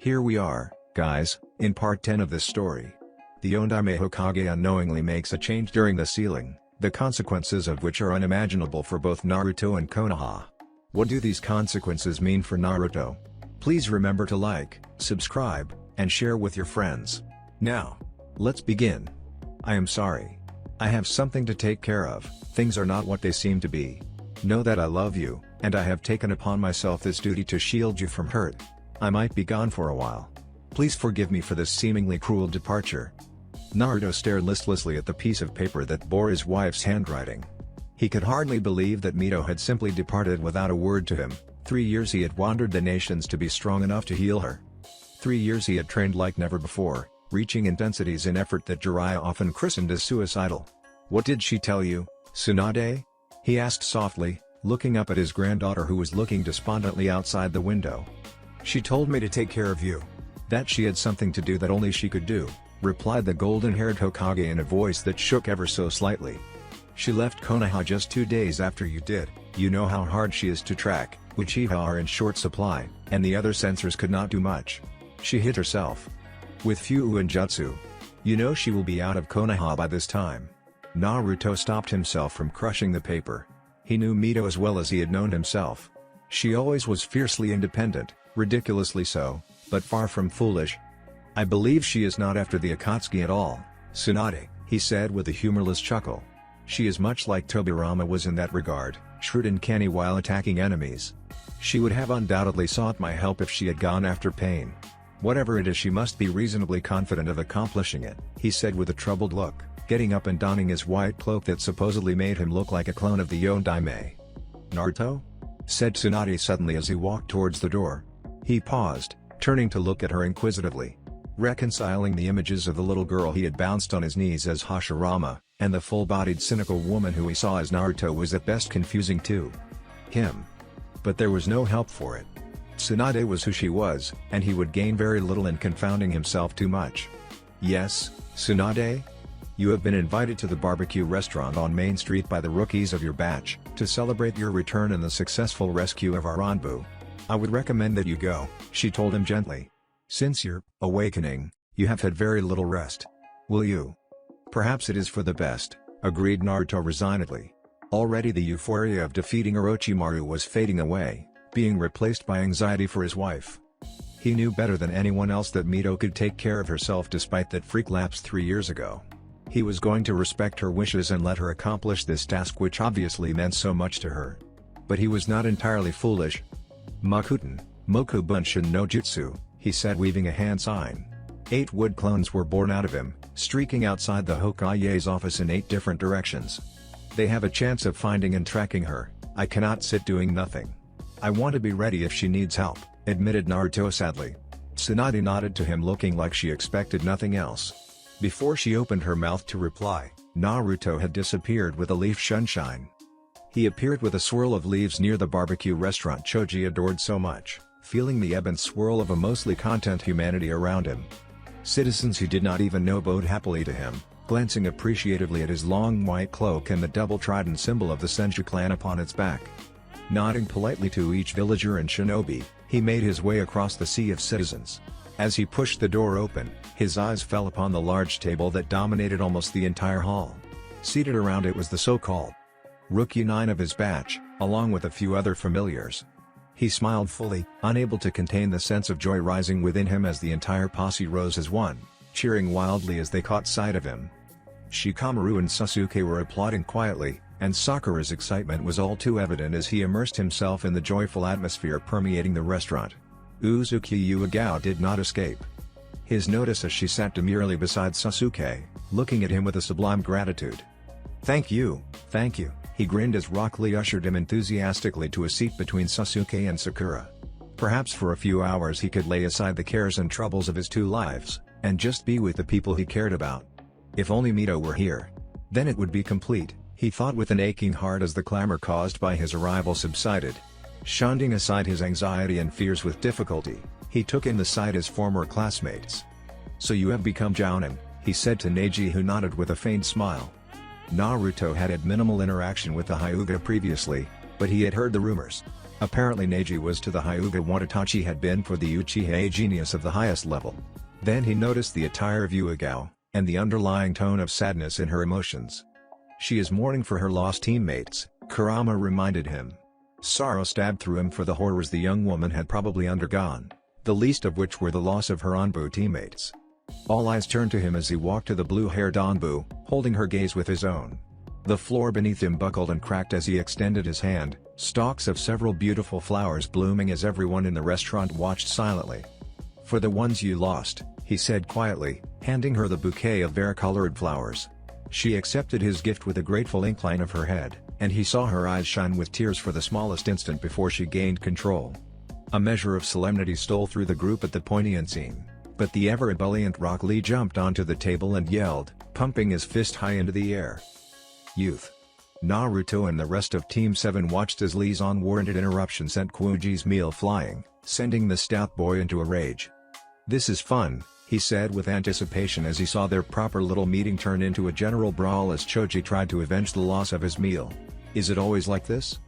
Here we are, guys, in part 10 of this story. The Yondaime Hokage unknowingly makes a change during the sealing, the consequences of which are unimaginable for both Naruto and Konoha. What do these consequences mean for Naruto? Please remember to like, subscribe, and share with your friends. Now, let's begin. I am sorry. I have something to take care of. Things are not what they seem to be. Know that I love you, and I have taken upon myself this duty to shield you from hurt. I might be gone for a while. Please forgive me for this seemingly cruel departure. Naruto stared listlessly at the piece of paper that bore his wife's handwriting. He could hardly believe that Mito had simply departed without a word to him. 3 years he had wandered the nations to be strong enough to heal her. 3 years he had trained like never before, reaching intensities in effort that Jiraiya often christened as suicidal. What did she tell you, Tsunade? He asked softly, looking up at his granddaughter who was looking despondently outside the window. She told me to take care of you. That she had something to do that only she could do, replied the golden-haired Hokage in a voice that shook ever so slightly. She left Konoha just 2 days after you did. You know how hard she is to track, Uchiha are in short supply, and the other censors could not do much. She hid herself with few Uinjutsu. You know she will be out of Konoha by this time. Naruto stopped himself from crushing the paper. He knew Mito as well as he had known himself. She always was fiercely independent, ridiculously so, but far from foolish. I believe she is not after the Akatsuki at all, Tsunade, he said with a humorless chuckle. She is much like Tobirama was in that regard, shrewd and canny while attacking enemies. She would have undoubtedly sought my help if she had gone after pain. Whatever it is, she must be reasonably confident of accomplishing it, he said with a troubled look, getting up and donning his white cloak that supposedly made him look like a clone of the Yondaime. Naruto? Said Tsunade suddenly as he walked towards the door. He paused, turning to look at her inquisitively. Reconciling the images of the little girl he had bounced on his knees as Hashirama, and the full-bodied cynical woman who he saw as Naruto was at best confusing to him. But there was no help for it. Tsunade was who she was, and he would gain very little in confounding himself too much. Yes, Tsunade? You have been invited to the barbecue restaurant on Main Street by the rookies of your batch, to celebrate your return and the successful rescue of our Anbu. I would recommend that you go, she told him gently. Since your awakening, you have had very little rest. Will you? Perhaps it is for the best, agreed Naruto resignedly. Already the euphoria of defeating Orochimaru was fading away, being replaced by anxiety for his wife. He knew better than anyone else that Mito could take care of herself despite that freak lapse 3 years ago. He was going to respect her wishes and let her accomplish this task which obviously meant so much to her. But he was not entirely foolish. Makuten, Moku Bunshin no Jutsu, he said weaving a hand sign. 8 wood clones were born out of him, streaking outside the Hokage's office in 8 different directions. They have a chance of finding and tracking her. I cannot sit doing nothing. I want to be ready if she needs help, admitted Naruto sadly. Tsunade nodded to him looking like she expected nothing else. Before she opened her mouth to reply, Naruto had disappeared with a leaf sunshine. He appeared with a swirl of leaves near the barbecue restaurant Choji adored so much, feeling the ebb and swirl of a mostly content humanity around him. Citizens he did not even know bowed happily to him, glancing appreciatively at his long white cloak and the double trident symbol of the Senju clan upon its back. Nodding politely to each villager and shinobi, he made his way across the sea of citizens. As he pushed the door open, his eyes fell upon the large table that dominated almost the entire hall. Seated around it was the so-called Rookie 9 of his batch, along with a few other familiars. He smiled fully, unable to contain the sense of joy rising within him as the entire posse rose as one, cheering wildly as they caught sight of him. Shikamaru and Sasuke were applauding quietly, and Sakura's excitement was all too evident as he immersed himself in the joyful atmosphere permeating the restaurant. Uzuki Uegao did not escape his notice as she sat demurely beside Sasuke, looking at him with a sublime gratitude. Thank you, he grinned as Rock Lee ushered him enthusiastically to a seat between Sasuke and Sakura. Perhaps for a few hours he could lay aside the cares and troubles of his 2 lives, and just be with the people he cared about. If only Mito were here. Then it would be complete, he thought with an aching heart as the clamor caused by his arrival subsided. Shunting aside his anxiety and fears with difficulty, he took in the sight his former classmates. So you have become Jounin, he said to Neji, who nodded with a faint smile. Naruto had minimal interaction with the Hyuga previously, but he had heard the rumors. Apparently Neji was to the Hyuga what Itachi had been for the Uchiha genius of the highest level. Then he noticed the attire of Yuigao, and the underlying tone of sadness in her emotions. She is mourning for her lost teammates, Kurama reminded him. Sorrow stabbed through him for the horrors the young woman had probably undergone, the least of which were the loss of her Anbu teammates. All eyes turned to him as he walked to the blue-haired Anbu, holding her gaze with his own. The floor beneath him buckled and cracked as he extended his hand, stalks of several beautiful flowers blooming as everyone in the restaurant watched silently. "For the ones you lost," he said quietly, handing her the bouquet of varicolored flowers. She accepted his gift with a grateful incline of her head, and he saw her eyes shine with tears for the smallest instant before she gained control. A measure of solemnity stole through the group at the poignant scene, but the ever-ebullient Rock Lee jumped onto the table and yelled, pumping his fist high into the air. "Youth!" Naruto and the rest of Team 7 watched as Lee's unwarranted interruption sent Kuji's meal flying, sending the stout boy into a rage. "This is fun," he said with anticipation as he saw their proper little meeting turn into a general brawl as Choji tried to avenge the loss of his meal. "Is it always like this?"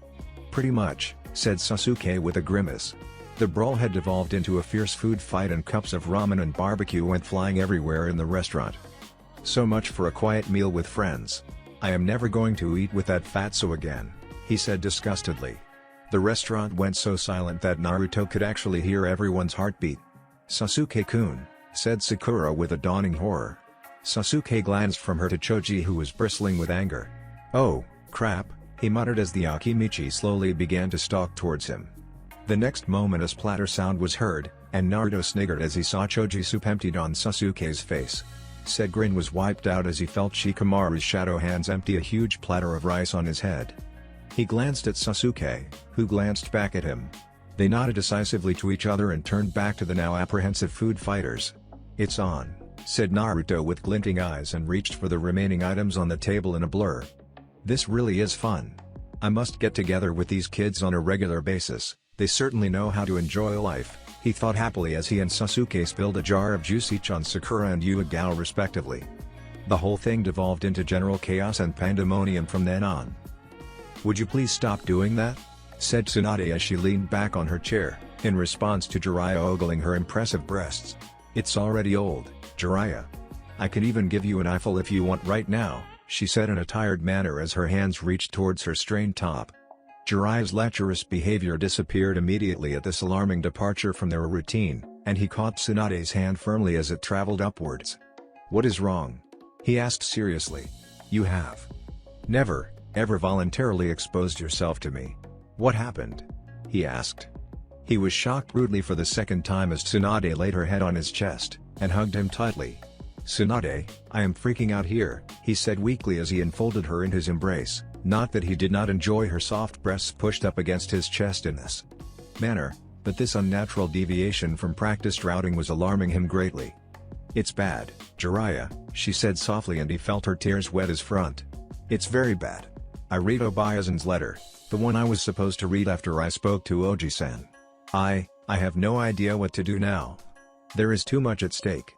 "Pretty much," said Sasuke with a grimace. The brawl had devolved into a fierce food fight and cups of ramen and barbecue went flying everywhere in the restaurant. "So much for a quiet meal with friends. I am never going to eat with that fatso again," he said disgustedly. The restaurant went so silent that Naruto could actually hear everyone's heartbeat. "Sasuke-kun," said Sakura with a dawning horror. Sasuke glanced from her to Choji who was bristling with anger. "Oh, crap," he muttered as the Akimichi slowly began to stalk towards him. The next moment a splatter sound was heard, and Naruto sniggered as he saw Choji's soup emptied on Sasuke's face. Said grin was wiped out as he felt Shikamaru's shadow hands empty a huge platter of rice on his head. He glanced at Sasuke, who glanced back at him. They nodded decisively to each other and turned back to the now apprehensive food fighters. "It's on," said Naruto with glinting eyes and reached for the remaining items on the table in a blur. "This really is fun. I must get together with these kids on a regular basis, they certainly know how to enjoy life," he thought happily as he and Sasuke spilled a jar of juice each on Sakura and Yuigao respectively. The whole thing devolved into general chaos and pandemonium from then on. "Would you please stop doing that?" said Tsunade as she leaned back on her chair, in response to Jiraiya ogling her impressive breasts. "It's already old, Jiraiya. I can even give you an eyeful if you want right now," she said in a tired manner as her hands reached towards her strained top. Jiraiya's lecherous behavior disappeared immediately at this alarming departure from their routine, and he caught Tsunade's hand firmly as it traveled upwards. "What is wrong?" he asked seriously. "You have never, ever voluntarily exposed yourself to me. What happened?" he asked. He was shocked rudely for the second time as Tsunade laid her head on his chest, and hugged him tightly. "Tsunade, I am freaking out here," he said weakly as he enfolded her in his embrace. Not that he did not enjoy her soft breasts pushed up against his chest in this manner, but this unnatural deviation from practiced routing was alarming him greatly. "It's bad, Jiraiya," she said softly and he felt her tears wet his front. "It's very bad. I read Obayazan's letter, the one I was supposed to read after I spoke to Oji-san. I have no idea what to do now. There is too much at stake."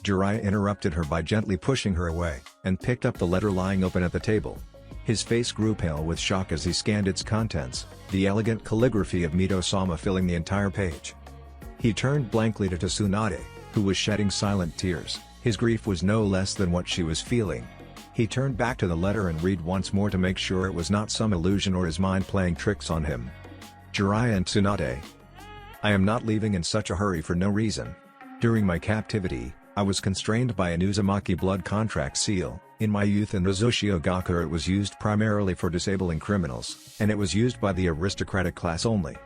Jiraiya interrupted her by gently pushing her away, and picked up the letter lying open at the table. His face grew pale with shock as he scanned its contents, the elegant calligraphy of Mito-sama filling the entire page. He turned blankly to Tsunade, who was shedding silent tears. His grief was no less than what she was feeling. He turned back to the letter and read once more to make sure it was not some illusion or his mind playing tricks on him. "Jiraiya and Tsunade. I am not leaving in such a hurry for no reason. During my captivity, I was constrained by an Uzumaki blood contract seal. In my youth in Rizoshiogakure it was used primarily for disabling criminals, and it was used by the aristocratic class only.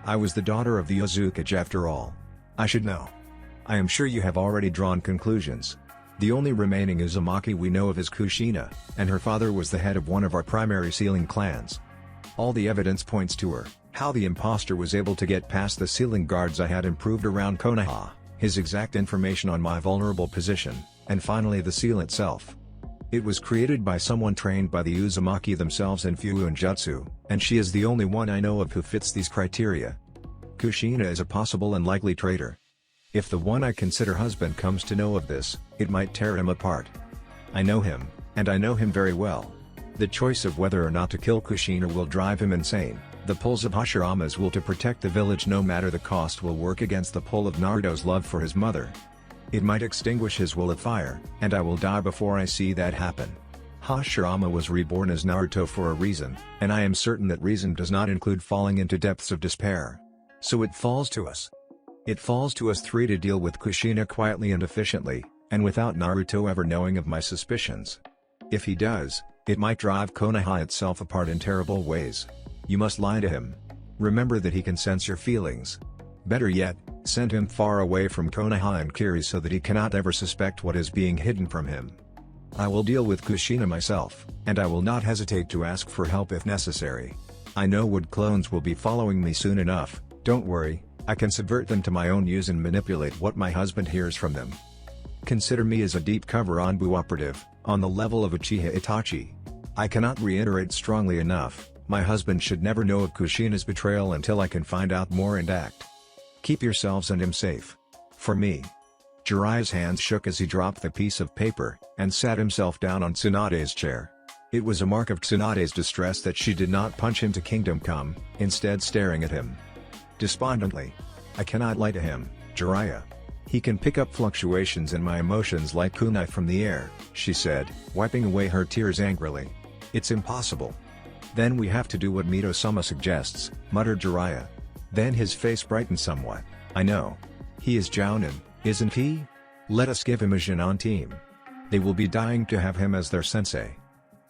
I was the daughter of the Uzukage after all. I should know. I am sure you have already drawn conclusions. The only remaining Uzumaki we know of is Kushina, and her father was the head of one of our primary sealing clans. All the evidence points to her. How the imposter was able to get past the sealing guards I had improved around Konoha, his exact information on my vulnerable position, and finally the seal itself. It was created by someone trained by the Uzumaki themselves in Fuun Jutsu, and she is the only one I know of who fits these criteria. Kushina is a possible and likely traitor. If the one I consider husband comes to know of this, it might tear him apart. I know him, and I know him very well. The choice of whether or not to kill Kushina will drive him insane. The pulls of Hashirama's will to protect the village no matter the cost will work against the pull of Naruto's love for his mother. It might extinguish his will of fire, and I will die before I see that happen. Hashirama was reborn as Naruto for a reason, and I am certain that reason does not include falling into depths of despair. So it falls to us. It falls to us three to deal with Kushina quietly and efficiently, and without Naruto ever knowing of my suspicions. If he does, it might drive Konoha itself apart in terrible ways. You must lie to him. Remember that he can sense your feelings. Better yet, send him far away from Konoha and Kiri so that he cannot ever suspect what is being hidden from him. I will deal with Kushina myself, and I will not hesitate to ask for help if necessary. I know wood clones will be following me soon enough, don't worry, I can subvert them to my own use and manipulate what my husband hears from them. Consider me as a deep cover Anbu operative, on the level of Uchiha Itachi. I cannot reiterate strongly enough, my husband should never know of Kushina's betrayal until I can find out more and act. Keep yourselves and him safe. For me. Jiraiya's hands shook as he dropped the piece of paper, and sat himself down on Tsunade's chair. It was a mark of Tsunade's distress that she did not punch him to Kingdom Come, instead staring at him despondently. I cannot lie to him, Jiraiya. He can pick up fluctuations in my emotions like kunai from the air, she said, wiping away her tears angrily. It's impossible. Then we have to do what Mito-sama suggests, muttered Jiraiya. Then his face brightened somewhat. I know. He is Jounin, isn't he? Let us give him a Jinan team. They will be dying to have him as their sensei.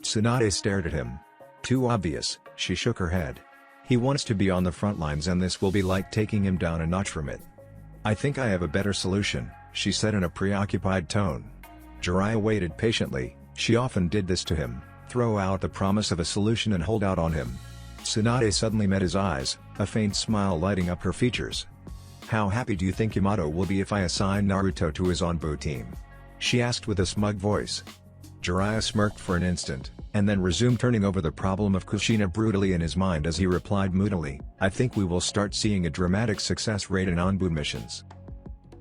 Tsunade stared at him. Too obvious, she shook her head. He wants to be on the front lines and this will be like taking him down a notch from it. I think I have a better solution, she said in a preoccupied tone. Jiraiya waited patiently, she often did this to him, throw out the promise of a solution and hold out on him. Tsunade suddenly met his eyes, a faint smile lighting up her features. How happy do you think Yamato will be if I assign Naruto to his Anbu team? She asked with a smug voice. Jiraiya smirked for an instant, and then resumed turning over the problem of Kushina brutally in his mind as he replied moodily, I think we will start seeing a dramatic success rate in Anbu missions.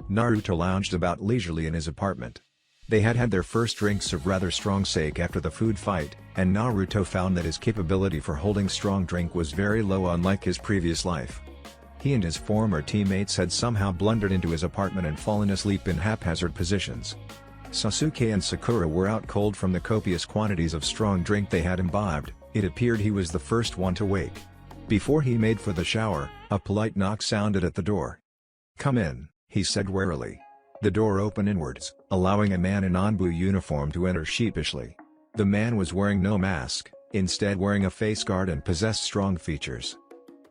Naruto lounged about leisurely in his apartment. They had had their first drinks of rather strong sake after the food fight, and Naruto found that his capability for holding strong drink was very low unlike his previous life. He and his former teammates had somehow blundered into his apartment and fallen asleep in haphazard positions. Sasuke and Sakura were out cold from the copious quantities of strong drink they had imbibed. It appeared he was the first one to wake. Before he made for the shower, a polite knock sounded at the door. Come in, he said warily. The door opened inwards, allowing a man in Anbu uniform to enter sheepishly. The man was wearing no mask, instead wearing a face guard and possessed strong features.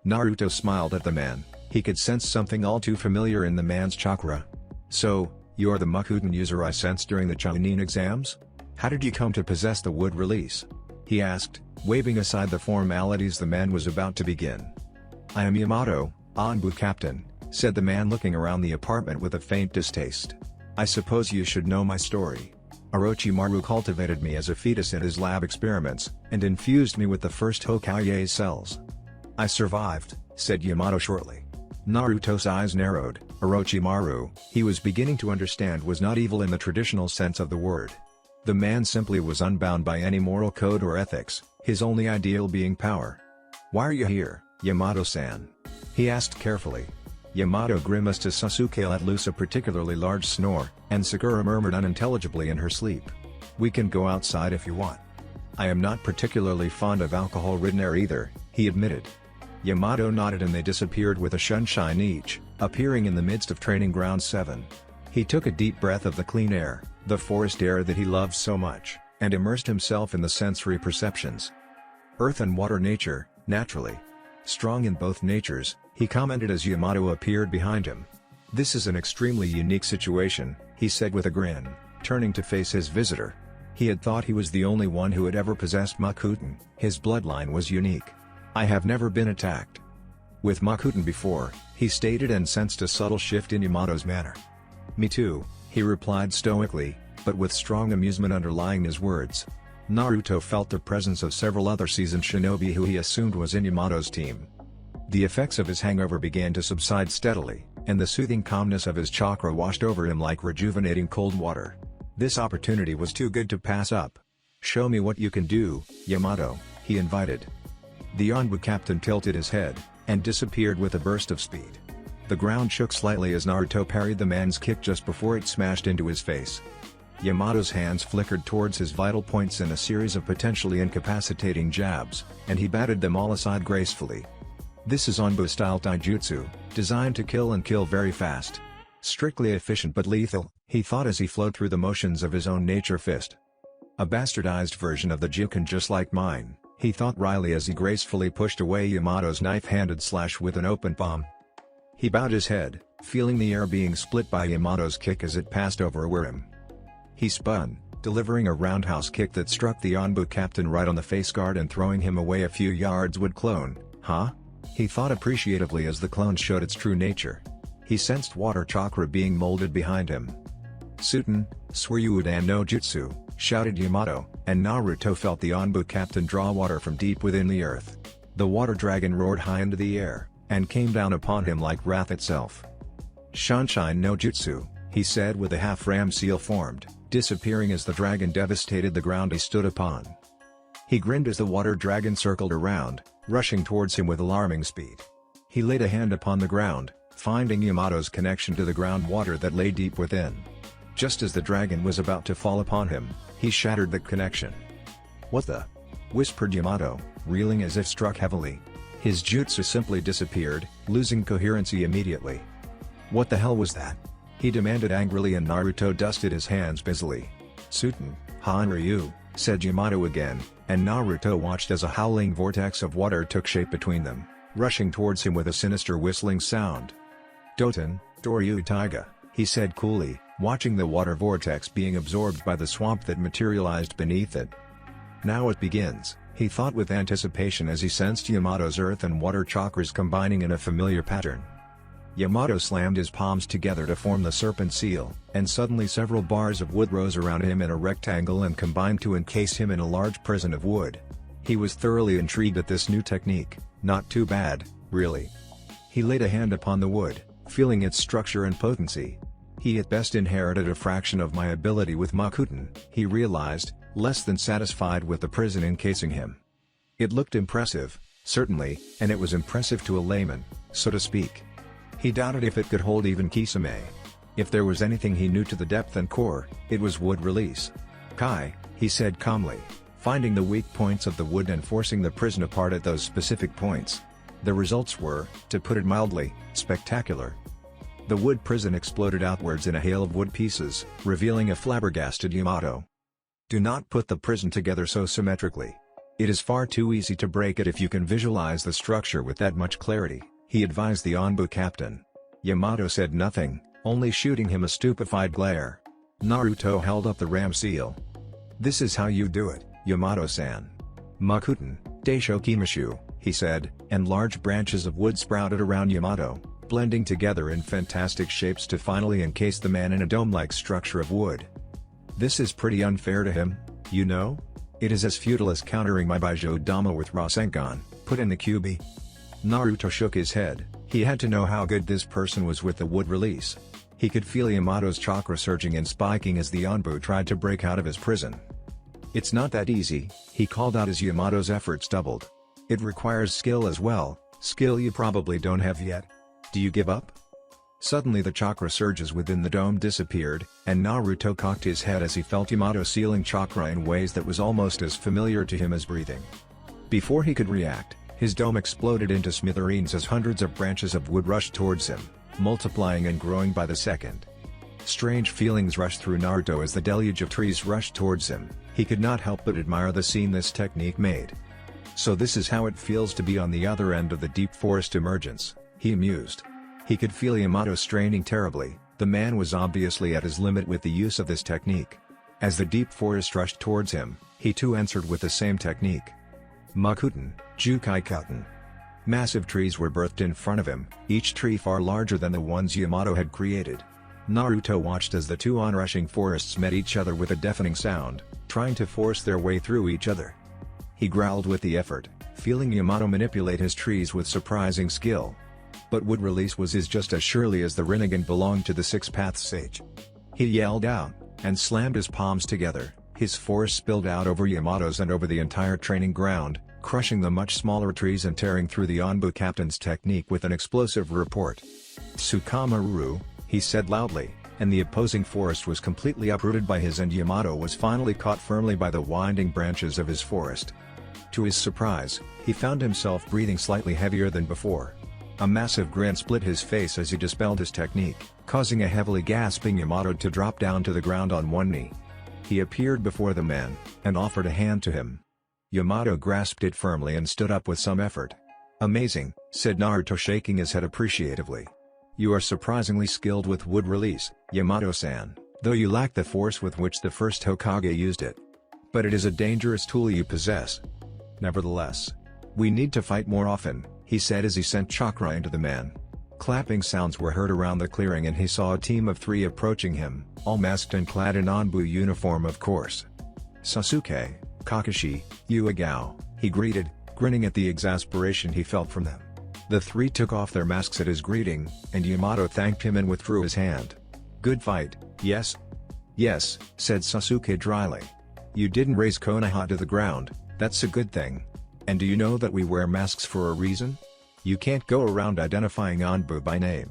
Naruto smiled at the man, he could sense something all too familiar in the man's chakra. So, you're the Makuten user I sensed during the Chunin exams? How did you come to possess the wood release? He asked, waving aside the formalities the man was about to begin. I am Yamato, Anbu captain, said the man looking around the apartment with a faint distaste. I suppose you should know my story. Orochimaru cultivated me as a fetus in his lab experiments, and infused me with the first Hokage cells. I survived, said Yamato shortly. Naruto's eyes narrowed. Orochimaru, he was beginning to understand, was not evil in the traditional sense of the word. The man simply was unbound by any moral code or ethics, his only ideal being power. Why are you here, Yamato-san? He asked carefully. Yamato grimaced as Sasuke let loose a particularly large snore, and Sakura murmured unintelligibly in her sleep. We can go outside if you want. I am not particularly fond of alcohol-ridden air either, he admitted. Yamato nodded and they disappeared with a sunshine each, appearing in the midst of Training Ground 7. He took a deep breath of the clean air, the forest air that he loved so much, and immersed himself in the sensory perceptions. Earth and water nature, naturally. Strong in both natures, he commented as Yamato appeared behind him. This is an extremely unique situation, he said with a grin, turning to face his visitor. He had thought he was the only one who had ever possessed Makuten, his bloodline was unique. I have never been attacked with Makuten before, he stated and sensed a subtle shift in Yamato's manner. Me too, he replied stoically, but with strong amusement underlying his words. Naruto felt the presence of several other seasoned shinobi who he assumed was in Yamato's team. The effects of his hangover began to subside steadily, and the soothing calmness of his chakra washed over him like rejuvenating cold water. This opportunity was too good to pass up. Show me what you can do, Yamato, he invited. The Yonbu captain tilted his head, and disappeared with a burst of speed. The ground shook slightly as Naruto parried the man's kick just before it smashed into his face. Yamato's hands flickered towards his vital points in a series of potentially incapacitating jabs, and he batted them all aside gracefully. This is Onbu-style taijutsu, designed to kill and kill very fast. Strictly efficient but lethal, he thought as he flowed through the motions of his own nature fist. A bastardized version of the Juken just like mine, he thought wryly as he gracefully pushed away Yamato's knife-handed slash with an open palm. He bowed his head, feeling the air being split by Yamato's kick as it passed over him. He spun, delivering a roundhouse kick that struck the Onbu captain right on the face guard and throwing him away a few yards. Wood clone, huh? He thought appreciatively as the clone showed its true nature. He sensed water chakra being molded behind him. Suten, Suryudan no Jutsu, shouted Yamato, and Naruto felt the Onbu captain draw water from deep within the earth. The water dragon roared high into the air, and came down upon him like wrath itself. Sunshine no Jutsu, he said with a half-ram seal formed, disappearing as the dragon devastated the ground he stood upon. He grinned as the water dragon circled around, rushing towards him with alarming speed. He laid a hand upon the ground, finding Yamato's connection to the groundwater that lay deep within. Just as the dragon was about to fall upon him, he shattered the connection. "What the?" whispered Yamato, reeling as if struck heavily. His jutsu simply disappeared, losing coherency immediately. "What the hell was that?" he demanded angrily, and Naruto dusted his hands busily. "Suten, Hanryu," said Yamato again, and Naruto watched as a howling vortex of water took shape between them, rushing towards him with a sinister whistling sound. "Doten, Doryu Taiga," he said coolly, watching the water vortex being absorbed by the swamp that materialized beneath it. "Now it begins," he thought with anticipation as he sensed Yamato's earth and water chakras combining in a familiar pattern. Yamato slammed his palms together to form the serpent seal, and suddenly several bars of wood rose around him in a rectangle and combined to encase him in a large prison of wood. He was thoroughly intrigued at this new technique. Not too bad, really. He laid a hand upon the wood, feeling its structure and potency. He at best inherited a fraction of my ability with Makuten, he realized, less than satisfied with the prison encasing him. It looked impressive, certainly, and it was impressive to a layman, so to speak. He doubted if it could hold even Kisame. If there was anything he knew to the depth and core, it was wood release. "Kai," he said calmly, finding the weak points of the wood and forcing the prison apart at those specific points. The results were, to put it mildly, spectacular. The wood prison exploded outwards in a hail of wood pieces, revealing a flabbergasted Yamato. "Do not put the prison together so symmetrically. It is far too easy to break it if you can visualize the structure with that much clarity," he advised the Onbu captain. Yamato said nothing, only shooting him a stupefied glare. Naruto held up the ram seal. "This is how you do it, Yamato-san. Makuten, Daisho Kimashu," he said, and large branches of wood sprouted around Yamato, blending together in fantastic shapes to finally encase the man in a dome-like structure of wood. "This is pretty unfair to him, you know? It is as futile as countering my Baijo Dama with Rasengan, put in the QB." Naruto shook his head. He had to know how good this person was with the wood release. He could feel Yamato's chakra surging and spiking as the Onbu tried to break out of his prison. "It's not that easy," he called out as Yamato's efforts doubled. "It requires skill as well, skill you probably don't have yet. Do you give up?" Suddenly the chakra surges within the dome disappeared, and Naruto cocked his head as he felt Yamato sealing chakra in ways that was almost as familiar to him as breathing. Before he could react, his dome exploded into smithereens as hundreds of branches of wood rushed towards him, multiplying and growing by the second. Strange feelings rushed through Naruto as the deluge of trees rushed towards him. He could not help but admire the scene this technique made. "So this is how it feels to be on the other end of the deep forest emergence," he mused. He could feel Yamato straining terribly. The man was obviously at his limit with the use of this technique. As the deep forest rushed towards him, he too answered with the same technique. Makuten, Jukai Kuten. Massive trees were birthed in front of him, each tree far larger than the ones Yamato had created. Naruto watched as the two onrushing forests met each other with a deafening sound, trying to force their way through each other. He growled with the effort, feeling Yamato manipulate his trees with surprising skill. But wood release was his just as surely as the Rinnegan belonged to the Six Paths Sage. He yelled out, and slammed his palms together. His force spilled out over Yamato's and over the entire training ground, crushing the much smaller trees and tearing through the Onbu captain's technique with an explosive report. "Tsukamaru," he said loudly, and the opposing forest was completely uprooted by his, and Yamato was finally caught firmly by the winding branches of his forest. To his surprise, he found himself breathing slightly heavier than before. A massive grin split his face as he dispelled his technique, causing a heavily gasping Yamato to drop down to the ground on one knee. He appeared before the man, and offered a hand to him. Yamato grasped it firmly and stood up with some effort. "Amazing," said Naruto, shaking his head appreciatively. "You are surprisingly skilled with wood release, Yamato-san, though you lack the force with which the first Hokage used it. But it is a dangerous tool you possess. Nevertheless, we need to fight more often," he said as he sent chakra into the man. Clapping sounds were heard around the clearing, and he saw a team of 3 approaching him, all masked and clad in Onbu uniform, of course. "Sasuke, Kakashi, Uegao," he greeted, grinning at the exasperation he felt from them. The 3 took off their masks at his greeting, and Yamato thanked him and withdrew his hand. "Good fight, yes?" "Yes," said Sasuke dryly. "You didn't raise Konoha to the ground, that's a good thing. And do you know that we wear masks for a reason? You can't go around identifying Onbu by name."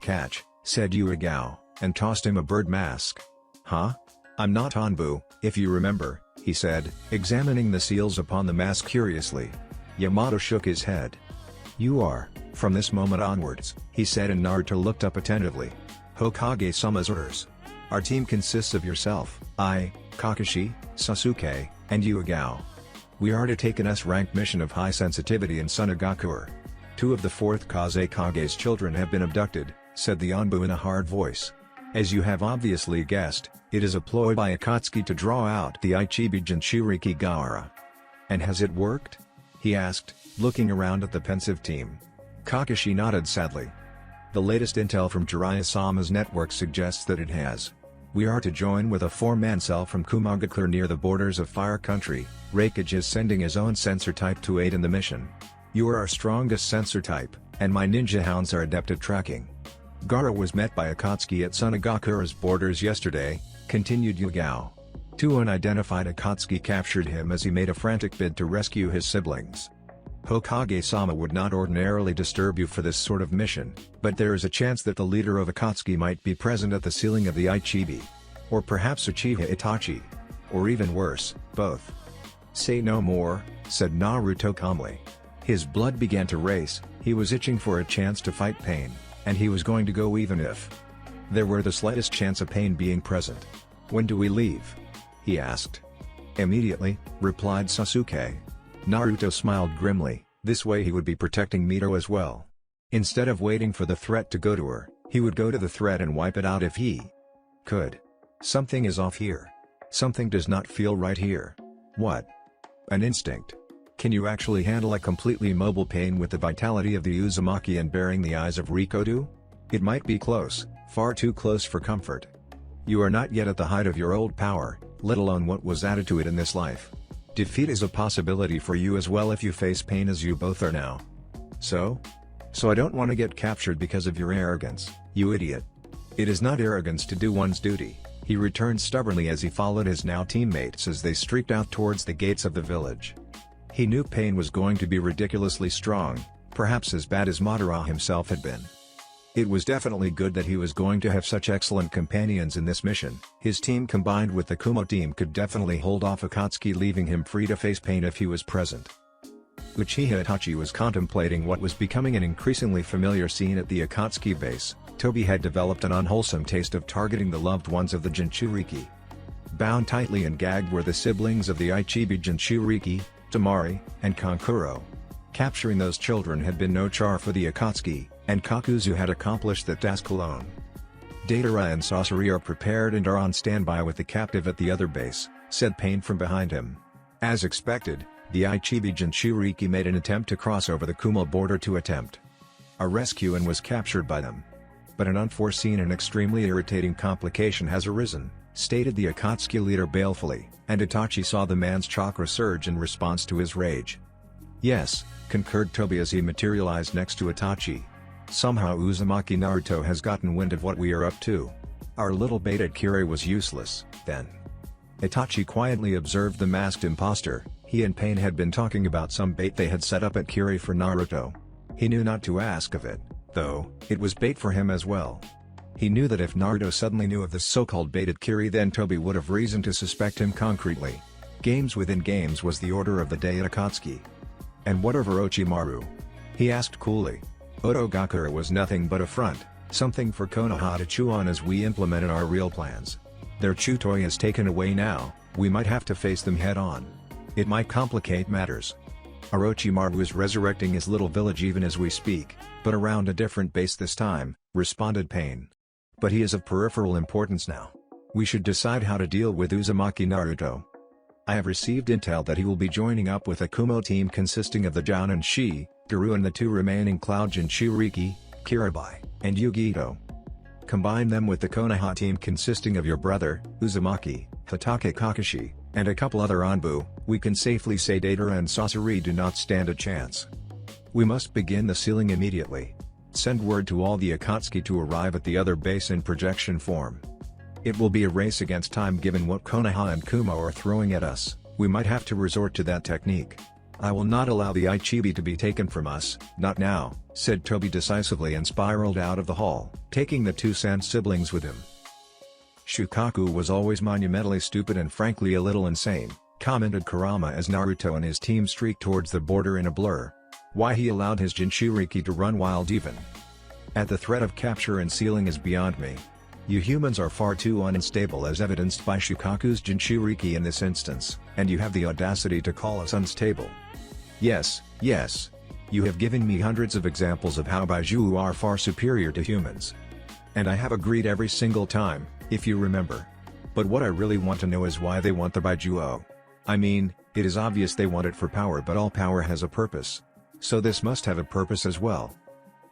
"Catch," said Uegao, and tossed him a bird mask. "Huh? I'm not Onbu, if you remember," he said, examining the seals upon the mask curiously. Yamato shook his head. "You are, from this moment onwards," he said, and Naruto looked up attentively. "Hokage-sama's orders. Our team consists of yourself, I, Kakashi, Sasuke, and Uegao. We are to take an S-rank mission of high sensitivity in Sunagakuer. 2 of the 4th Kazekage's children have been abducted," said the Onbu in a hard voice. "As you have obviously guessed, it is a ploy by Akatsuki to draw out the Ichibi Jinchuriki Gaara." "And has it worked?" he asked, looking around at the pensive team. Kakashi nodded sadly. "The latest intel from Jiraiya-sama's network suggests that it has. We are to join with a 4-man cell from Kumagakure near the borders of Fire Country. Raikage is sending his own sensor type to aid in the mission. You are our strongest sensor type, and my ninja hounds are adept at tracking. Gaara was met by Akatsuki at Sunagakure's borders yesterday," continued Uegao. 2 unidentified Akatsuki captured him as he made a frantic bid to rescue his siblings. "Hokage-sama would not ordinarily disturb you for this sort of mission, but there is a chance that the leader of Akatsuki might be present at the sealing of the Ichibi. Or perhaps Uchiha Itachi. Or even worse, both." "Say no more," said Naruto calmly. His blood began to race, he was itching for a chance to fight Pain, and he was going to go even if there were the slightest chance of Pain being present. "When do we leave?" he asked. "Immediately," replied Sasuke. Naruto smiled grimly, this way he would be protecting Mito as well. Instead of waiting for the threat to go to her, he would go to the threat and wipe it out if he could. Something is off here. Something does not feel right here. What? An instinct. Can you actually handle a completely mobile Pain with the vitality of the Uzumaki and bearing the eyes of Rikodu? It might be close, far too close for comfort. You are not yet at the height of your old power, let alone what was added to it in this life. Defeat is a possibility for you as well if you face Pain as you both are now. So I don't want to get captured because of your arrogance, you idiot." "It is not arrogance to do one's duty," he returned stubbornly as he followed his now teammates as they streaked out towards the gates of the village. He knew Pain was going to be ridiculously strong, perhaps as bad as Madara himself had been. It was definitely good that he was going to have such excellent companions in this mission. His team combined with the Kumo team could definitely hold off Akatsuki, leaving him free to face Pain if he was present. Uchiha Itachi was contemplating what was becoming an increasingly familiar scene at the Akatsuki base. Tobi had developed an unwholesome taste of targeting the loved ones of the Jinchuriki. Bound tightly and gagged were the siblings of the Ichibi Jinchuriki, Tamari, and Kankuro. Capturing those children had been no chore for the Akatsuki, and Kakuzu had accomplished that task alone. Datara and Sasori are prepared and are on standby with the captive at the other base, said Pain from behind him. As expected, the Ichibi Jinchuriki made an attempt to cross over the Kumo border to attempt a rescue and was captured by them. But an unforeseen and extremely irritating complication has arisen, stated the Akatsuki leader balefully, and Itachi saw the man's chakra surge in response to his rage. Yes, concurred Tobi as he materialized next to Itachi. Somehow Uzumaki Naruto has gotten wind of what we are up to. Our little bait at Kiri was useless, then. Itachi quietly observed the masked imposter. He and Pain had been talking about some bait they had set up at Kiri for Naruto. He knew not to ask of it, though, it was bait for him as well. He knew that if Naruto suddenly knew of this so-called bait at Kiri, then Toby would have reason to suspect him concretely. Games within games was the order of the day at Akatsuki. And what of Orochimaru? He asked coolly. Otogakure was nothing but a front, something for Konoha to chew on as we implemented our real plans. Their chew toy is taken away now, we might have to face them head on. It might complicate matters. Orochimaru is resurrecting his little village even as we speak, but around a different base this time, responded Pain. But he is of peripheral importance now. We should decide how to deal with Uzumaki Naruto. I have received intel that he will be joining up with a Kumo team consisting of the Jounin Shi, Garou and the two remaining Cloud Jinchuriki, Kirabai, and Yugito. Combine them with the Konoha team consisting of your brother, Uzumaki, Hatake Kakashi, and a couple other Anbu, we can safely say Deidara and Sasori do not stand a chance. We must begin the sealing immediately. Send word to all the Akatsuki to arrive at the other base in projection form. It will be a race against time given what Konoha and Kumo are throwing at us, we might have to resort to that technique. I will not allow the Ichibi to be taken from us, not now, said Toby decisively and spiraled out of the hall, taking the two Sand siblings with him. Shukaku was always monumentally stupid and frankly a little insane, commented Kurama as Naruto and his team streaked towards the border in a blur. Why he allowed his Jinchuriki to run wild even at the threat of capture and sealing is beyond me. You humans are far too unstable as evidenced by Shukaku's Jinchuriki in this instance, and you have the audacity to call us unstable. Yes, yes. You have given me hundreds of examples of how Baiju are far superior to humans. And I have agreed every single time, if you remember. But what I really want to know is why they want the Baijuo. I mean, it is obvious they want it for power, but all power has a purpose. So this must have a purpose as well.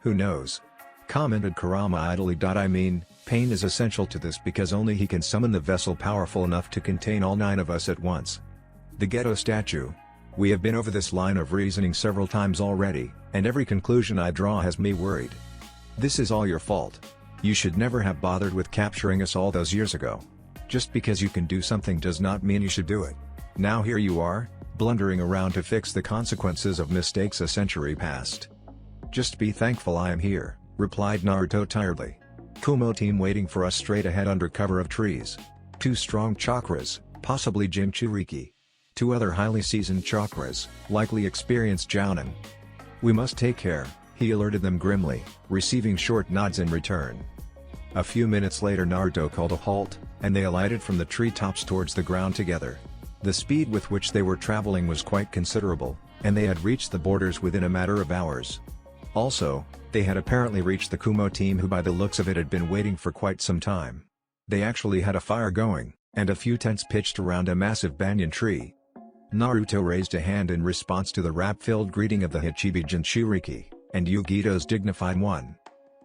Who knows? Commented Kurama idly. I mean, Pain is essential to this because only he can summon the vessel powerful enough to contain all 9 of us at once. The Ghetto statue. We have been over this line of reasoning several times already, and every conclusion I draw has me worried. This is all your fault. You should never have bothered with capturing us all those years ago. Just because you can do something does not mean you should do it. Now here you are, blundering around to fix the consequences of mistakes a century past. Just be thankful I am here, replied Naruto tiredly. Kumo team waiting for us straight ahead under cover of trees. 2 strong chakras, possibly Jinchuriki. 2 other highly seasoned chakras, likely experienced Jounin. We must take care, he alerted them grimly, receiving short nods in return. A few minutes later Naruto called a halt, and they alighted from the treetops towards the ground together. The speed with which they were traveling was quite considerable, and they had reached the borders within a matter of hours. Also, they had apparently reached the Kumo team who by the looks of it had been waiting for quite some time. They actually had a fire going, and a few tents pitched around a massive banyan tree. Naruto raised a hand in response to the rap-filled greeting of the Hachibi Jinchuriki, and Yugito's dignified one.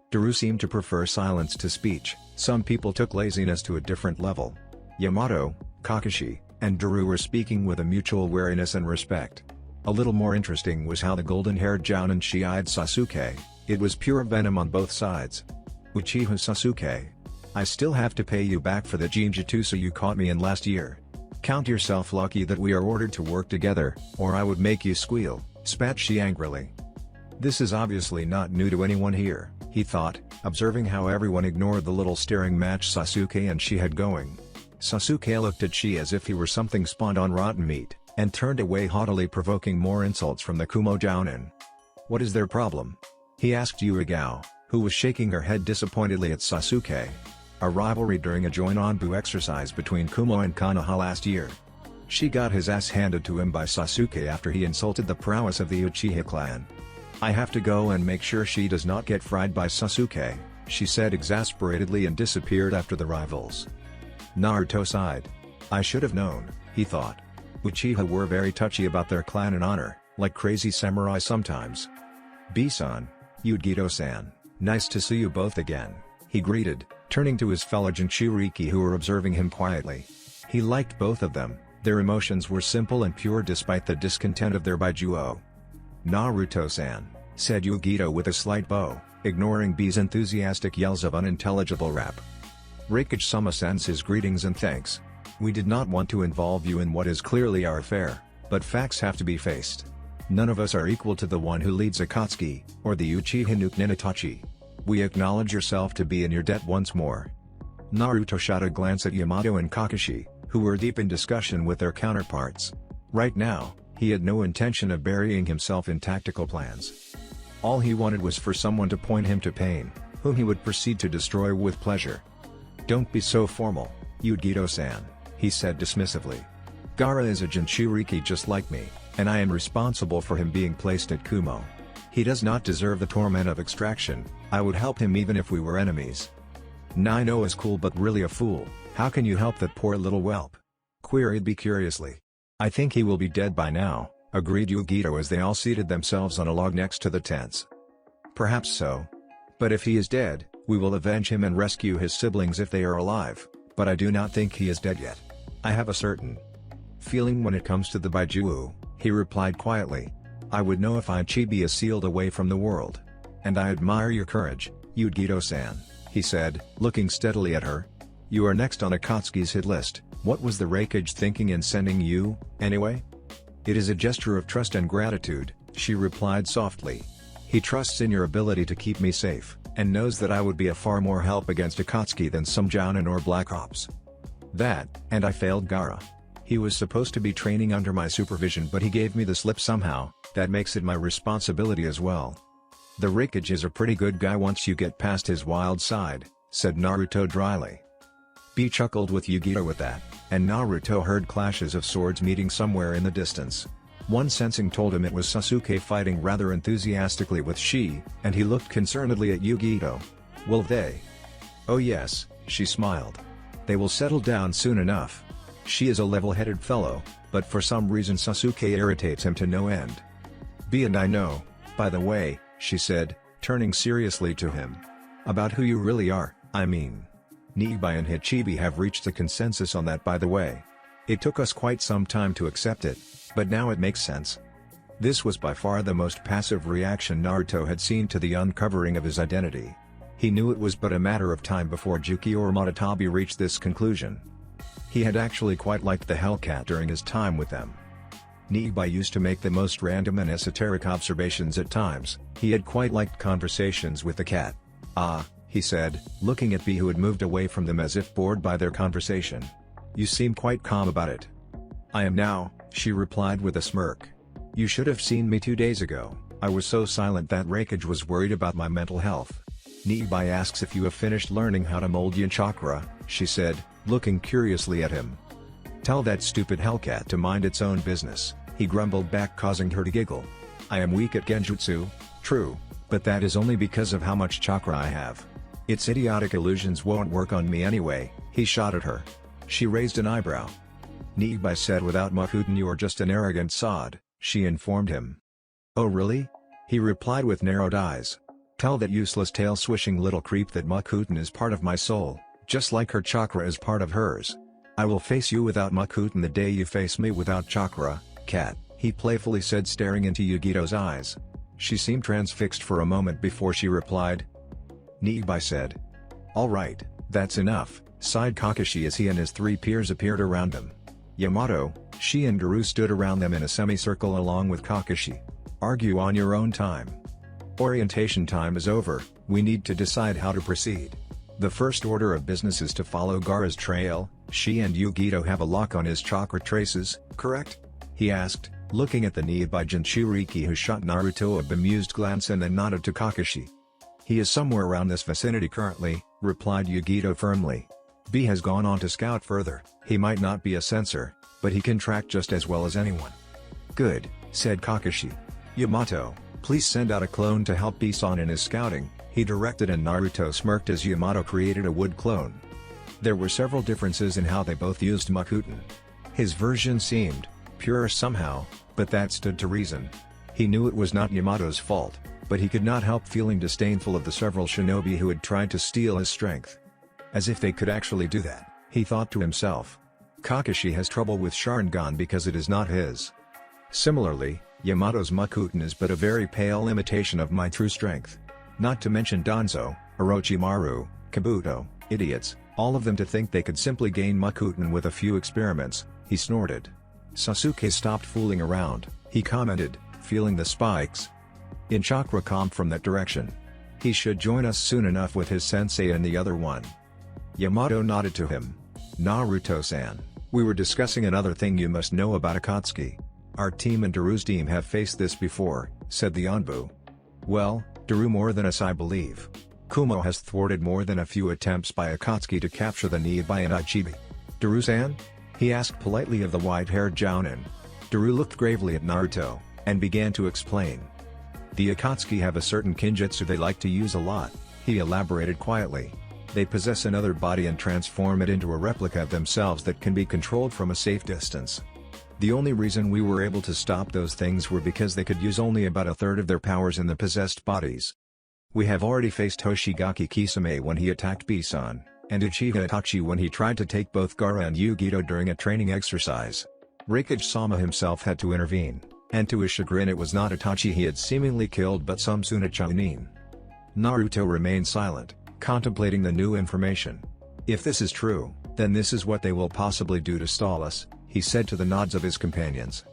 Daru seemed to prefer silence to speech. Some people took laziness to a different level. Yamato, Kakashi, and Daru were speaking with a mutual wariness and respect. A little more interesting was how the golden-haired Jounin Shi eyed Sasuke. It was pure venom on both sides. Uchiha Sasuke. I still have to pay you back for the Jinjutsu you caught me in last year. Count yourself lucky that we are ordered to work together, or I would make you squeal, spat Shi angrily. This is obviously not new to anyone here, he thought, observing how everyone ignored the little staring match Sasuke and Shi had going. Sasuke looked at Shi as if he were something spawned on rotten meat, and turned away haughtily, provoking more insults from the Kumo Jounin. What is their problem? He asked Yuigao, who was shaking her head disappointedly at Sasuke. A rivalry during a joint Onbu exercise between Kumo and Konoha last year. Shi got his ass handed to him by Sasuke after he insulted the prowess of the Uchiha clan. I have to go and make sure she does not get fried by Sasuke, she said exasperatedly and disappeared after the rivals. Naruto sighed. I should have known, he thought. Uchiha were very touchy about their clan and honor, like crazy samurai sometimes. B-san, Yugito-san, nice to see you both again, he greeted, turning to his fellow Jinchuriki who were observing him quietly. He liked both of them, their emotions were simple and pure despite the discontent of their Baijuo. Naruto-san, said Yugito with a slight bow, ignoring B's enthusiastic yells of unintelligible rap. Rikage-sama sends his greetings and thanks. We did not want to involve you in what is clearly our affair. But facts have to be faced. None of us are equal to the one who leads Akatsuki, or the Uchiha Ninetachi. We acknowledge yourself to be in your debt once more. Naruto shot a glance at Yamato and Kakashi, who were deep in discussion with their counterparts. Right now, he had no intention of burying himself in tactical plans. All he wanted was for someone to point him to Pain, whom he would proceed to destroy with pleasure. "Don't be so formal, Yugito-san," he said dismissively. "Gaara is a Jinchuriki just like me, and I am responsible for him being placed at Kumo. He does not deserve the torment of extraction. I would help him even if we were enemies." "Nino is cool but really a fool. How can you help that poor little whelp?" queried B curiously. "I think he will be dead by now," agreed Yugito as they all seated themselves on a log next to the tents. "Perhaps so. But if he is dead, we will avenge him and rescue his siblings if they are alive, but I do not think he is dead yet. I have a certain feeling when it comes to the Baijuo," he replied quietly. "I would know if Ichibi is sealed away from the world. And I admire your courage, Yugito-san," he said, looking steadily at her. "You are next on Akatsuki's hit list. What was the Raikage thinking in sending you, anyway?" "It is a gesture of trust and gratitude," she replied softly. "He trusts in your ability to keep me safe, and knows that I would be a far more help against Akatsuki than some Jounin or Black Ops. That, and I failed Gaara. He was supposed to be training under my supervision but he gave me the slip somehow. That makes it my responsibility as well." "The Raikage is a pretty good guy once you get past his wild side," said Naruto dryly. B chuckled with Yugito at that, and Naruto heard clashes of swords meeting somewhere in the distance. One sensing told him it was Sasuke fighting rather enthusiastically with Shi, and he looked concernedly at Yugito. "Will they?" "Oh yes," she smiled. "They will settle down soon enough. Shi is a level-headed fellow, but for some reason Sasuke irritates him to no end." "B and I know, by the way," she said, turning seriously to him. "About who you really are, I mean. Niibai and Hachibi have reached a consensus on that by the way. It took us quite some time to accept it, but now it makes sense." This was by far the most passive reaction Naruto had seen to the uncovering of his identity. He knew it was but a matter of time before Juki or Matatabi reached this conclusion. He had actually quite liked the Hellcat during his time with them. Niibai used to make the most random and esoteric observations at times. He had quite liked conversations with the cat. "Ah," he said, looking at B who had moved away from them as if bored by their conversation. "You seem quite calm about it." "I am now," she replied with a smirk. "You should have seen me 2 days ago. I was so silent that Raikage was worried about my mental health." "Niibai asks if you have finished learning how to mold yin chakra," she said, looking curiously at him. "Tell that stupid Hellcat to mind its own business," he grumbled back, causing her to giggle. "I am weak at genjutsu, true, but that is only because of how much chakra I have. Its idiotic illusions won't work on me anyway," he shot at her. She raised an eyebrow. "Niibai said without Makuten you are just an arrogant sod," she informed him. "Oh really?" he replied with narrowed eyes. "Tell that useless tail-swishing little creep that Makuten is part of my soul, just like her chakra is part of hers. I will face you without Makuten the day you face me without chakra, cat," he playfully said, staring into Yugito's eyes. She seemed transfixed for a moment before she replied. Niibai said. "All right, that's enough," sighed Kakashi as he and his 3 peers appeared around them. Yamato, Shi and Guru stood around them in a semicircle along with Kakashi. "Argue on your own time. Orientation time is over, we need to decide how to proceed. The first order of business is to follow Gaara's trail. Shi and Yugito have a lock on his chakra traces, correct?" he asked, looking at the Niibai Jinchuriki who shot Naruto a bemused glance and then nodded to Kakashi. "He is somewhere around this vicinity currently," replied Yugito firmly. "B has gone on to scout further. He might not be a sensor, but he can track just as well as anyone." "Good," said Kakashi. "Yamato, please send out a clone to help B-san in his scouting," he directed, and Naruto smirked as Yamato created a wood clone. There were several differences in how they both used Makuten. His version seemed purer somehow, but that stood to reason. He knew it was not Yamato's fault, but he could not help feeling disdainful of the several shinobi who had tried to steal his strength. As if they could actually do that, he thought to himself. Kakashi has trouble with Sharingan because it is not his. Similarly, Yamato's Makuten is but a very pale imitation of my true strength. Not to mention Danzo, Orochimaru, Kabuto, idiots, all of them to think they could simply gain Makuten with a few experiments, he snorted. Sasuke stopped fooling around, he commented, feeling the spikes in chakra come from that direction. He should join us soon enough with his sensei and the other one. Yamato nodded to him. Naruto-san, we were discussing another thing you must know about Akatsuki. Our team and Daru's team have faced this before, said the Anbu. Well, Daru more than us I believe. Kumo has thwarted more than a few attempts by Akatsuki to capture the Niibai and Ichibi. Daru-san? He asked politely of the white-haired Jounin. Daru looked gravely at Naruto, and began to explain. The Akatsuki have a certain kinjutsu they like to use a lot, he elaborated quietly. They possess another body and transform it into a replica of themselves that can be controlled from a safe distance. The only reason we were able to stop those things were because they could use only about a third of their powers in the possessed bodies. We have already faced Hoshigaki Kisame when he attacked Bisan, and Uchiha Itachi when he tried to take both Gaara and Yugito during a training exercise. Raikage-sama himself had to intervene, and to his chagrin it was not Itachi he had seemingly killed but some Suna Chunin. Naruto remained silent, contemplating the new information. If this is true, then this is what they will possibly do to stall us, he said to the nods of his companions.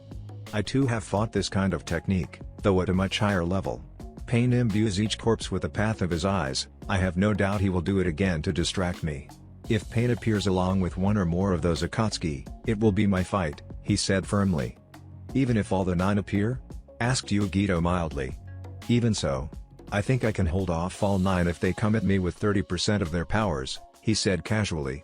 I too have fought this kind of technique, though at a much higher level. Pain imbues each corpse with the path of his eyes, I have no doubt he will do it again to distract me. If pain appears along with one or more of those Akatsuki, it will be my fight, he said firmly. Even if all the 9 appear? Asked Yugito mildly. Even so, I think I can hold off all 9 if they come at me with 30% of their powers, he said casually.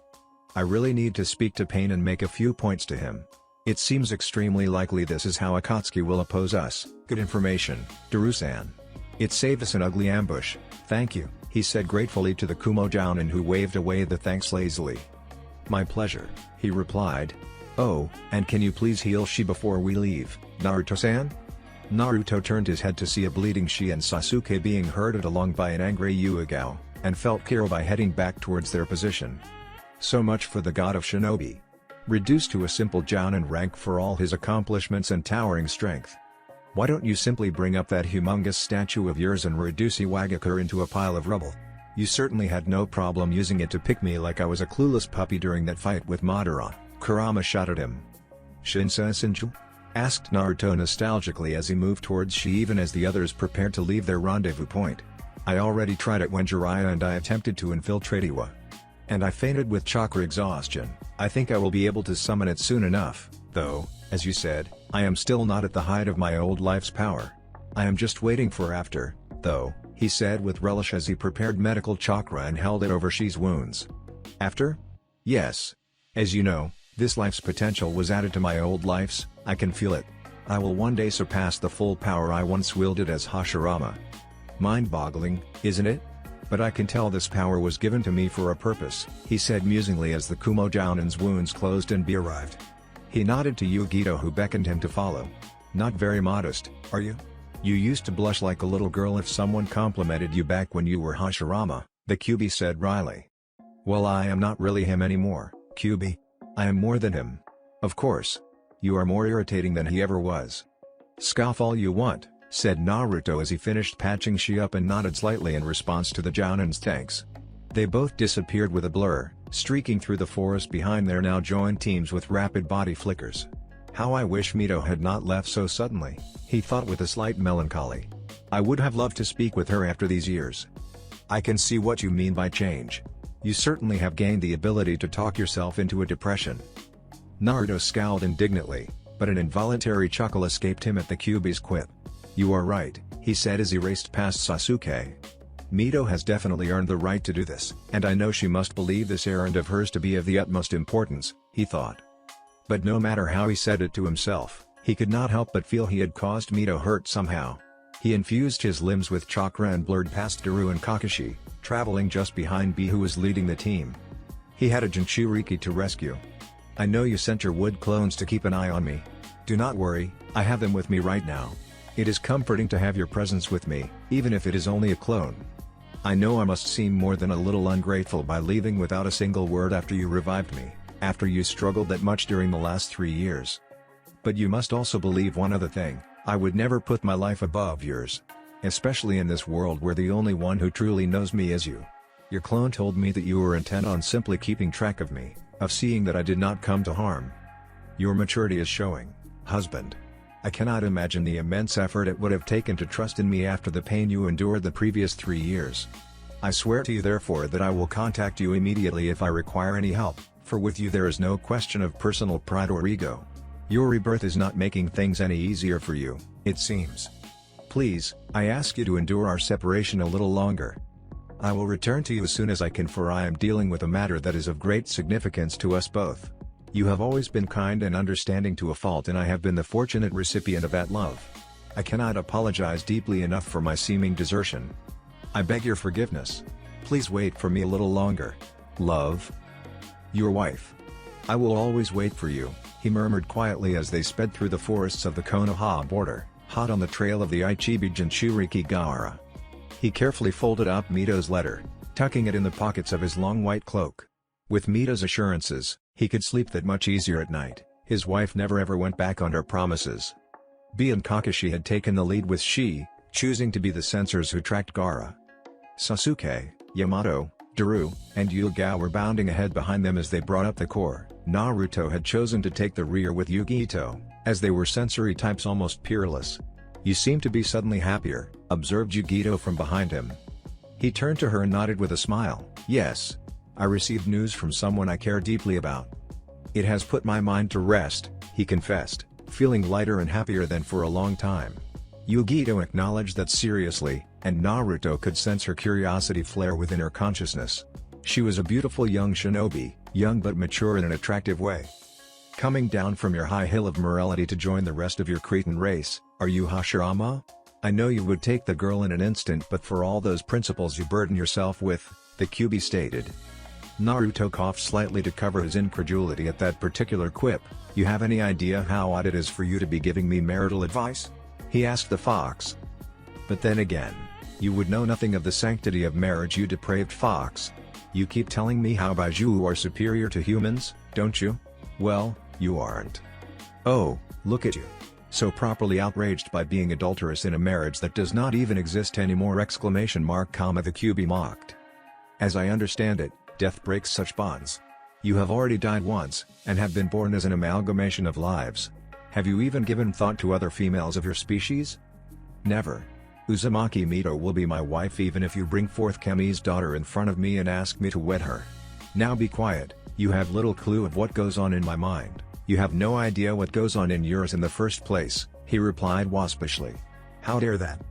I really need to speak to Pain and make a few points to him. It seems extremely likely this is how Akatsuki will oppose us. Good information, Daru-san. It saved us an ugly ambush, thank you, he said gratefully to the Kumo Jounin who waved away the thanks lazily. My pleasure, he replied. Oh, and can you please heal Shi before we leave, Naruto-san? Naruto turned his head to see a bleeding Shi and Sasuke being herded along by an angry Uegao, and felt Kirobai heading back towards their position. So much for the god of shinobi. Reduced to a simple Jounin rank for all his accomplishments and towering strength. Why don't you simply bring up that humongous statue of yours and reduce Iwagakure into a pile of rubble? You certainly had no problem using it to pick me like I was a clueless puppy during that fight with Madara, Kurama shot at him. Shinsa-senju? Asked Naruto nostalgically as he moved towards Shi even as the others prepared to leave their rendezvous point. I already tried it when Jiraiya and I attempted to infiltrate Iwa. And I fainted with chakra exhaustion. I think I will be able to summon it soon enough, though, as you said, I am still not at the height of my old life's power. I am just waiting for after, though, he said with relish as he prepared medical chakra and held it over Shi's wounds. After? Yes. As you know, this life's potential was added to my old life's, I can feel it. I will one day surpass the full power I once wielded as Hashirama. Mind-boggling, isn't it? But I can tell this power was given to me for a purpose, he said musingly as the Kumo Jounin's wounds closed and Bi arrived. He nodded to Yugito who beckoned him to follow. Not very modest, are you? You used to blush like a little girl if someone complimented you back when you were Hashirama, the Kyuubi said wryly. Well, I am not really him anymore, Kyuubi. I am more than him. Of course. You are more irritating than he ever was. Scoff all you want, said Naruto as he finished patching Shi up and nodded slightly in response to the Jounin's thanks. They both disappeared with a blur, streaking through the forest behind their now joined teams with rapid body flickers. How I wish Mito had not left so suddenly, he thought with a slight melancholy. I would have loved to speak with her after these years. I can see what you mean by change. You certainly have gained the ability to talk yourself into a depression. Naruto scowled indignantly, but an involuntary chuckle escaped him at the Kyuubi's quip. You are right, he said as he raced past Sasuke. Mito has definitely earned the right to do this, and I know she must believe this errand of hers to be of the utmost importance, he thought. But no matter how he said it to himself, he could not help but feel he had caused Mito hurt somehow. He infused his limbs with chakra and blurred past Daru and Kakashi, traveling just behind Bi who was leading the team. He had a Jinchuriki to rescue. I know you sent your wood clones to keep an eye on me. Do not worry, I have them with me right now. It is comforting to have your presence with me, even if it is only a clone. I know I must seem more than a little ungrateful by leaving without a single word after you revived me, after you struggled that much during the last 3 years. But you must also believe one other thing, I would never put my life above yours. Especially in this world where the only one who truly knows me is you. Your clone told me that you were intent on simply keeping track of me, of seeing that I did not come to harm. Your maturity is showing, husband. I cannot imagine the immense effort it would have taken to trust in me after the pain you endured the previous 3 years. I swear to you therefore that I will contact you immediately if I require any help, for with you there is no question of personal pride or ego. Your rebirth is not making things any easier for you, it seems. Please, I ask you to endure our separation a little longer. I will return to you as soon as I can, for I am dealing with a matter that is of great significance to us both. You have always been kind and understanding to a fault, and I have been the fortunate recipient of that love. I cannot apologize deeply enough for my seeming desertion. I beg your forgiveness. Please wait for me a little longer. Love. Your wife. I will always wait for you, he murmured quietly as they sped through the forests of the Konoha border, hot on the trail of the Ichibi Jinchuriki Gaara. He carefully folded up Mito's letter, tucking it in the pockets of his long white cloak. With Mito's assurances, he could sleep that much easier at night. His wife never ever went back on her promises. Bee and Kakashi had taken the lead, with Shi choosing to be the censors who tracked Gaara. Sasuke, Yamato, Daru, and Yuga were bounding ahead behind them as they brought up the core. Naruto had chosen to take the rear with Yugito, as they were sensory types almost peerless. You seem to be suddenly happier, observed Yugito from behind him. He turned to her and nodded with a smile. Yes. I received news from someone I care deeply about. It has put my mind to rest, he confessed, feeling lighter and happier than for a long time. Yugito acknowledged that seriously, and Naruto could sense her curiosity flare within her consciousness. She was a beautiful young shinobi, young but mature in an attractive way. Coming down from your high hill of morality to join the rest of your Cretan race, are you Hashirama? I know you would take the girl in an instant, but for all those principles you burden yourself with, the Kyuubi stated. Naruto coughed slightly to cover his incredulity at that particular quip. You have any idea how odd it is for you to be giving me marital advice? He asked the fox. But then again, you would know nothing of the sanctity of marriage, you depraved fox. You keep telling me how Baiju are superior to humans, don't you? Well, you aren't. Oh, look at you. So properly outraged by being adulterous in a marriage that does not even exist anymore! The Kyuubi mocked. As I understand it, death breaks such bonds. You have already died once, and have been born as an amalgamation of lives. Have you even given thought to other females of your species? Never. Uzumaki Mito will be my wife even if you bring forth Kami's daughter in front of me and ask me to wed her. Now be quiet, you have little clue of what goes on in my mind. You have no idea what goes on in yours in the first place, he replied waspishly. How dare that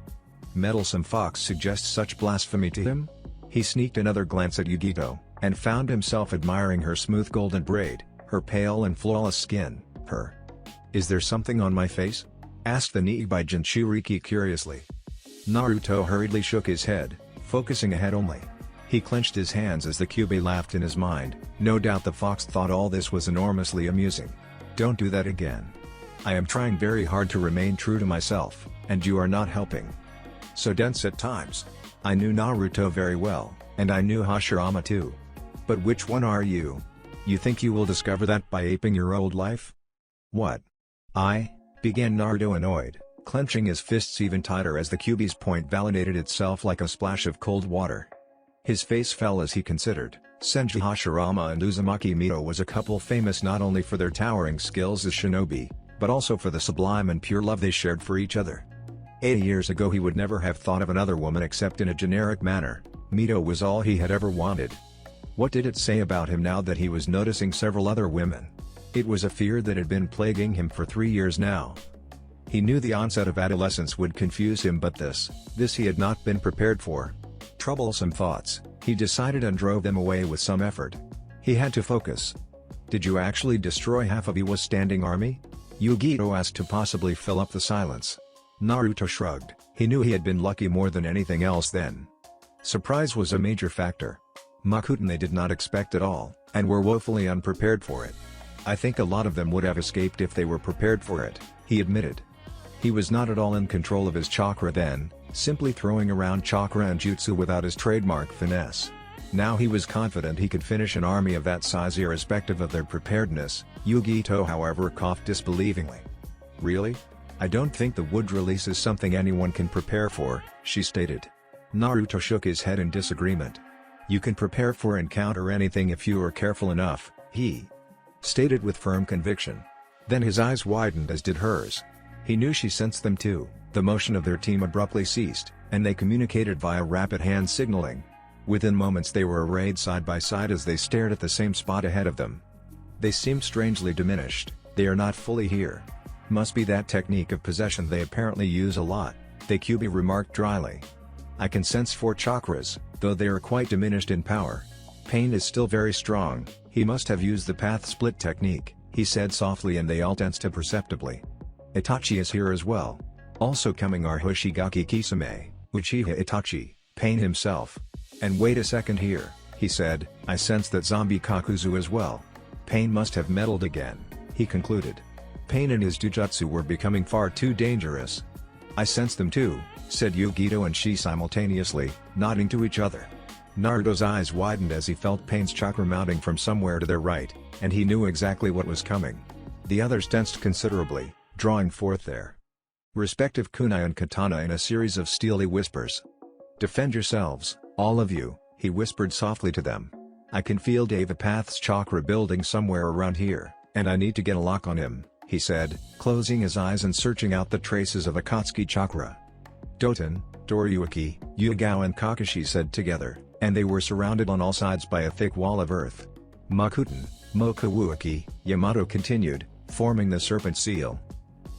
meddlesome fox suggest such blasphemy to him? He sneaked another glance at Yugito, and found himself admiring her smooth golden braid, her pale and flawless skin, her. Is there something on my face? Asked the Niibai Jinchuriki curiously. Naruto hurriedly shook his head, focusing ahead only. He clenched his hands as the Kyuubi laughed in his mind. No doubt the fox thought all this was enormously amusing. Don't do that again. I am trying very hard to remain true to myself, and you are not helping. So dense at times. I knew Naruto very well, and I knew Hashirama too. But which one are you? You think you will discover that by aping your old life? What? Began Naruto, annoyed, clenching his fists even tighter as the Kyuubi's point validated itself like a splash of cold water. His face fell as he considered. Senju Hashirama and Uzumaki Mito was a couple famous not only for their towering skills as shinobi, but also for the sublime and pure love they shared for each other. 80 years ago he would never have thought of another woman except in a generic manner. Mito was all he had ever wanted. What did it say about him now that he was noticing several other women? It was a fear that had been plaguing him for 3 years now. He knew the onset of adolescence would confuse him, but this he had not been prepared for. Troublesome thoughts, he decided, and drove them away with some effort. He had to focus. Did you actually destroy half of Iwa's standing army? Yugito asked to possibly fill up the silence. Naruto shrugged. He knew he had been lucky more than anything else then. Surprise was a major factor. Makuten they did not expect at all, and were woefully unprepared for it. I think a lot of them would have escaped if they were prepared for it, he admitted. He was not at all in control of his chakra then, simply throwing around chakra and jutsu without his trademark finesse. Now he was confident he could finish an army of that size irrespective of their preparedness. Yugito however coughed disbelievingly. Really? I don't think the wood release is something anyone can prepare for, she stated. Naruto shook his head in disagreement. You can prepare for and counter anything if you are careful enough, he stated with firm conviction. Then his eyes widened as did hers. He knew she sensed them too. The motion of their team abruptly ceased, and they communicated via rapid hand signaling. Within moments they were arrayed side by side as they stared at the same spot ahead of them. They seemed strangely diminished. They are not fully here. Must be that technique of possession they apparently use a lot, the QB remarked dryly. I can sense 4 chakras, though they are quite diminished in power. Pain is still very strong. He must have used the path split technique, he said softly, and they all tensed perceptibly. Itachi is here as well. Also coming are Hoshigaki Kisame, Uchiha Itachi, Pain himself. And wait a second here, he said, I sense that zombie Kakuzu as well. Pain must have meddled again, he concluded. Pain and his Jujutsu were becoming far too dangerous. I sense them too, said Yugito and she simultaneously, nodding to each other. Naruto's eyes widened as he felt Pain's chakra mounting from somewhere to their right, and he knew exactly what was coming. The others tensed considerably, drawing forth their respective kunai and katana in a series of steely whispers. Defend yourselves, all of you, he whispered softly to them. I can feel Devapath's chakra building somewhere around here, and I need to get a lock on him, he said, closing his eyes and searching out the traces of Akatsuki chakra. Doton, Doriyuki, Yugao and Kakashi said together, and they were surrounded on all sides by a thick wall of earth. Makuten, Mokawuaki, Yamato continued, forming the serpent seal.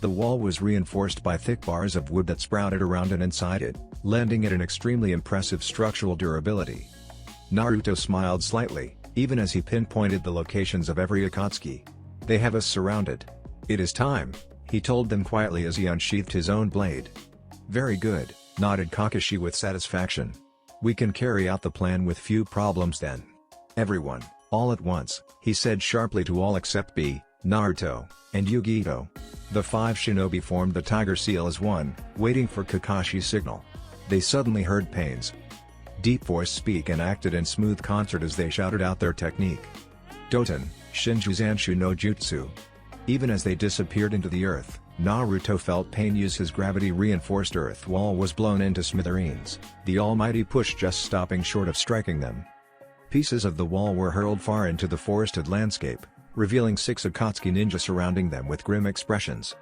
The wall was reinforced by thick bars of wood that sprouted around and inside it, lending it an extremely impressive structural durability. Naruto smiled slightly, even as he pinpointed the locations of every Akatsuki. They have us surrounded. It is time, he told them quietly as he unsheathed his own blade. Very good, nodded Kakashi with satisfaction. We can carry out the plan with few problems then. Everyone, all at once, he said sharply to all except B, Naruto, and Yugito. The 5 shinobi formed the tiger seal as one, waiting for Kakashi's signal. They suddenly heard Pain's deep voice speak and acted in smooth concert as they shouted out their technique. Doton, Shinju Zanshu no Jutsu. Even as they disappeared into the earth, Naruto felt Pain use his gravity-reinforced earth wall was blown into smithereens, the almighty push just stopping short of striking them. Pieces of the wall were hurled far into the forested landscape, revealing 6 Akatsuki ninja surrounding them with grim expressions.